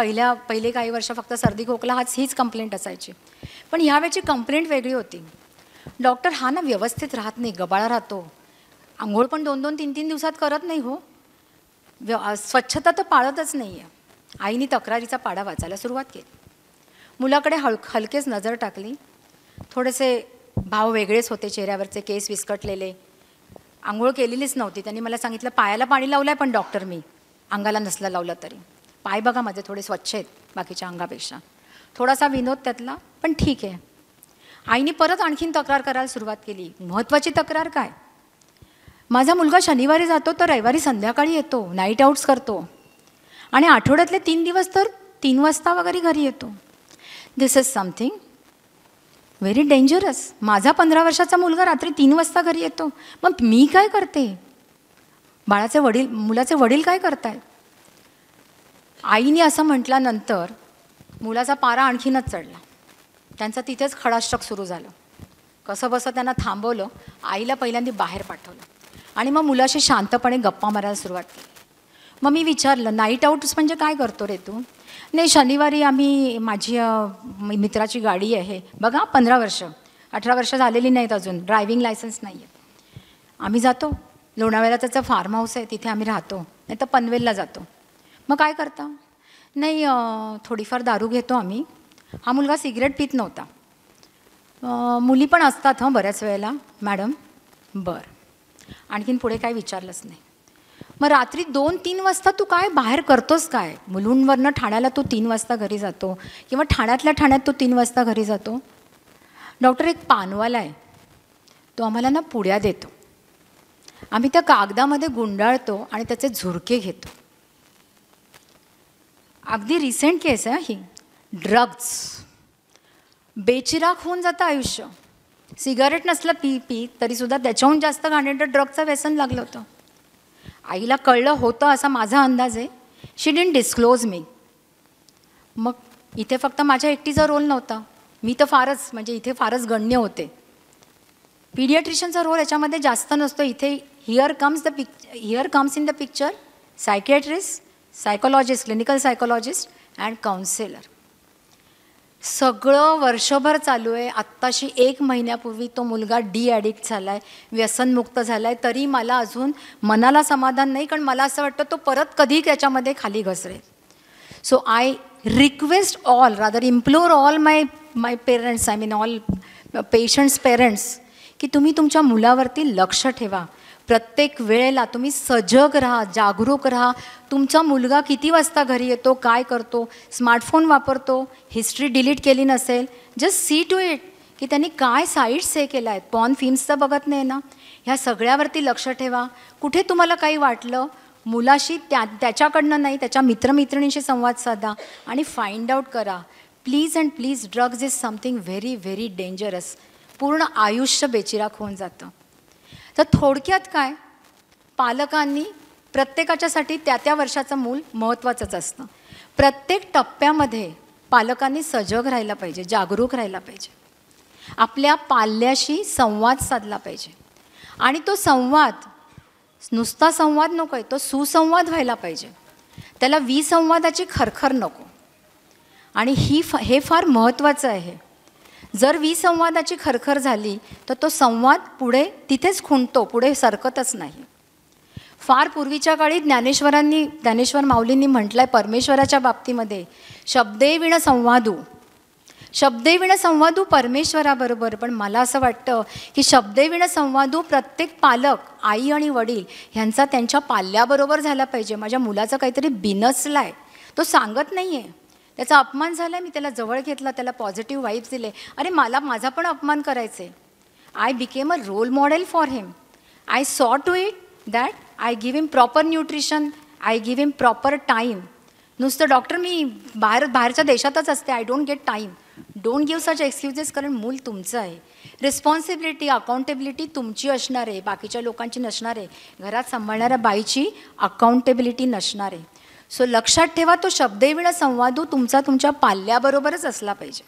पहिले काही वर्ष फक्त सर्दी खोकला हीच कंप्लेंट असायची. पण ह्यावेळची कंप्लेंट वेगळी होती. डॉक्टर हा ना व्यवस्थित राहत नाही, गबाळा राहतो, आंघोळ पण 2-2, 3-3 दिवसात करत नाही हो, स्वच्छता तर पाळतच नाही आहे. आईने तक्रारीचा पाडा वाचायला सुरुवात केली. मुलाकडे हलकेच नजर टाकली. थोडेसे भाव वेगळेच होते चेहऱ्यावरचे, केस विस्कटलेले, आंघोळ केलेलीच नव्हती. त्यांनी मला सांगितलं पायाला पाणी लावलं आहे, पण डॉक्टर मी अंगाला नसलं लावलं तरी. पाय बघा माझे थोडे स्वच्छ आहेत बाकीच्या अंगापेक्षा. थोडासा विनोद त्यातला, पण ठीक आहे. आईने परत आणखीन तक्रार करायला सुरुवात केली. महत्त्वाची तक्रार काय? माझा मुलगा शनिवारी जातो तर रविवारी संध्याकाळी येतो, नाईट आउट्स करतो, आणि आठवड्यातले 3 दिवस तर 3 वाजता वगैरे घरी येतो. दिस इज समथिंग व्हेरी डेंजरस. माझा 15 वर्षाचा मुलगा रात्री 3 वाजता घरी येतो, मग मी काय करते? मुलाचे वडील काय करतायत? आईने असं म्हटल्यानंतर मुलाचा पारा आणखीनच चढला. त्यांचं तिथेच खडाष्ट्रक सुरू झालं. कसं बसं त्यांना थांबवलं, आईला पहिल्यांदा बाहेर पाठवलं आणि मग मुलाशी शांतपणे गप्पा मारायला सुरुवात केली. मग मी विचारलं, नाईट आउट्स म्हणजे काय करतो रे तू? नाही, शनिवारी आम्ही, माझी मित्राची गाडी आहे बघा, 15 वर्ष 18 वर्ष झालेली नाहीत अजून, ड्रायव्हिंग लायसन्स नाही आहे. आम्ही जातो लोणावळ्याला, त्याचं फार्म हाऊस आहे, तिथे आम्ही राहतो, नाही तर पनवेलला जातो. मग काय करता? नाही, थोडीफार दारू घेतो आम्ही. हा मुलगा सिगरेट पित नव्हता. मुली पण असतात बऱ्याच वेळेला मॅडम. बरं. आणखीन पुढे काय विचारलंच नाही. मग रात्री 2-3 वाजता तू काय बाहेर करतोस काय? मुलुंडवरनं ठाण्याला तू 3 वाजता घरी जातो, किंवा ठाण्यातल्या ठाण्यात तू 3 वाजता घरी जातो. डॉक्टर, एक पानवाला आहे, तो आम्हाला ना पुड्या देतो, आम्ही त्या कागदामध्ये गुंडाळतो आणि त्याचे झुरके घेतो. अगदी रिसेंट केस आहे ही. ड्रग्ज, बेचिराख होऊन जातं आयुष्य. सिगारेट नसलं पी तरीसुद्धा त्याच्याहून जास्त घाणेरडं ड्रगचं व्यसन लागलं होतं. आईला कळलं होतं असा माझा अंदाज आहे. शी डिडंट डिस्क्लोज मी. मग इथे फक्त माझ्या एकटीचा रोल नव्हता, मी तर फारच, म्हणजे इथे फारच गण्य होते. पीडियाट्रिशियनचा रोल याच्यामध्ये जास्त नसतो. इथे here comes in the picture psychiatrist, psychologist, clinical psychologist and counsellor. सगळं वर्षभर चालू आहे. आत्ताशी 1 महिन्यापूर्वी तो मुलगा ॲडिक्ट झाला आहे, व्यसनमुक्त झाला आहे, तरी मला अजून मनाला समाधान नाही, कारण मला असं वाटतं तो परत कधी त्याच्यामध्ये खाली घसरेल. So I request all, rather implore all my parents, I mean all patients parents, की तुम्ही तुमच्या मुलावरती लक्ष ठेवा. प्रत्येक वेळेला तुम्ही सजग राहा, जागरूक राहा. तुमचा मुलगा किती वाजता घरी येतो, काय करतो, स्मार्टफोन वापरतो, हिस्ट्री डिलीट केली नसेल, जस्ट सी टू इट की त्यांनी काय साईट्स हे केल्या आहेत. पॉर्न फिल्म्स तर बघत नाही ना. ह्या सगळ्यावरती लक्ष ठेवा. कुठे तुम्हाला काही वाटलं, मुलाशी त्याच्याकडनं नाही, त्याच्या मित्रमैत्रिणींशी संवाद साधा आणि फाइंड आउट करा. Please and please, drugs is something very very dangerous. पूर्ण आयुष्य बेचिराख होऊन जातं. तर थोडक्यात काय, पालकांनी प्रत्येकाच्यासाठी त्या वर्षाचं मूल महत्त्वाचंच असतं. प्रत्येक टप्प्यामध्ये पालकांनी सजग राहायला पाहिजे, जागरूक राहायला पाहिजे, आपल्या पाल्याशी संवाद साधला पाहिजे. आणि तो संवाद नुसता संवाद नको आहे, तो सुसंवाद व्हायला पाहिजे. त्याला विसंवादाची खरखर नको. आणि हे फार महत्त्वाचं आहे. जर विसंवादाची खरखर झाली तर तो संवाद पुढे तिथेच खुंटतो, पुढे सरकतच नाही. फार पूर्वीच्या काळी ज्ञानेश्वर माऊलींनी म्हटलं आहे परमेश्वराच्या बाबतीमध्ये, शब्दे विण संवादू परमेश्वराबरोबर. पण मला असं वाटतं की शब्दे विण संवादू प्रत्येक पालक, आई आणि वडील ह्यांचा त्यांच्या पाल्याबरोबर झाला पाहिजे. माझ्या मुलाचं काहीतरी बिनसलं आहे, तो सांगत नाही आहे, त्याचा अपमान झाला आहे, मी त्याला जवळ घेतला, त्याला पॉझिटिव्ह वाईब्स दिले. अरे माझा पण अपमान करायचे. I became a role model for him. I saw to it that I give him proper nutrition, I give him proper time. नुसतं डॉक्टर मी बाहेरच्या देशातच असते, I don't get time. Don't give such excuses, कारण मूल तुमचं आहे. Responsibility, accountability तुमची असणार आहे, बाकीच्या लोकांची नसणार आहे. घरात सांभाळणाऱ्या बाईची अकाउंटेबिलिटी नसणार आहे. सो लक्षात ठेवा, तो शब्देविण संवादू तुमच्या पाल्याबरोबरच असला पाहिजे.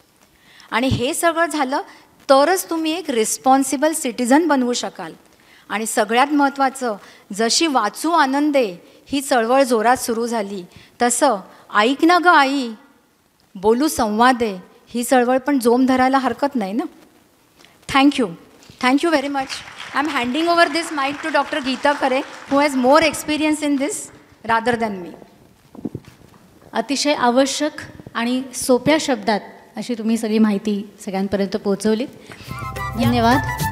आणि हे सगळं झालं तरच तुम्ही एक रिस्पॉन्सिबल सिटिझन बनवू शकाल. आणि सगळ्यात महत्त्वाचं, जशी वाचू आनंदे ही चळवळ जोरात सुरू झाली, तसं ऐक ना गं आई, बोलू संवादे ही चळवळ पण जोम धरायला हरकत नाही ना. Thank you very much. I am handing over this mic to doctor Geeta Khare, who has more experience in this rather than me. अतिशय आवश्यक आणि सोप्या शब्दात अशी तुम्ही सगळी माहिती सगळ्यांपर्यंत पोहोचवली. धन्यवाद.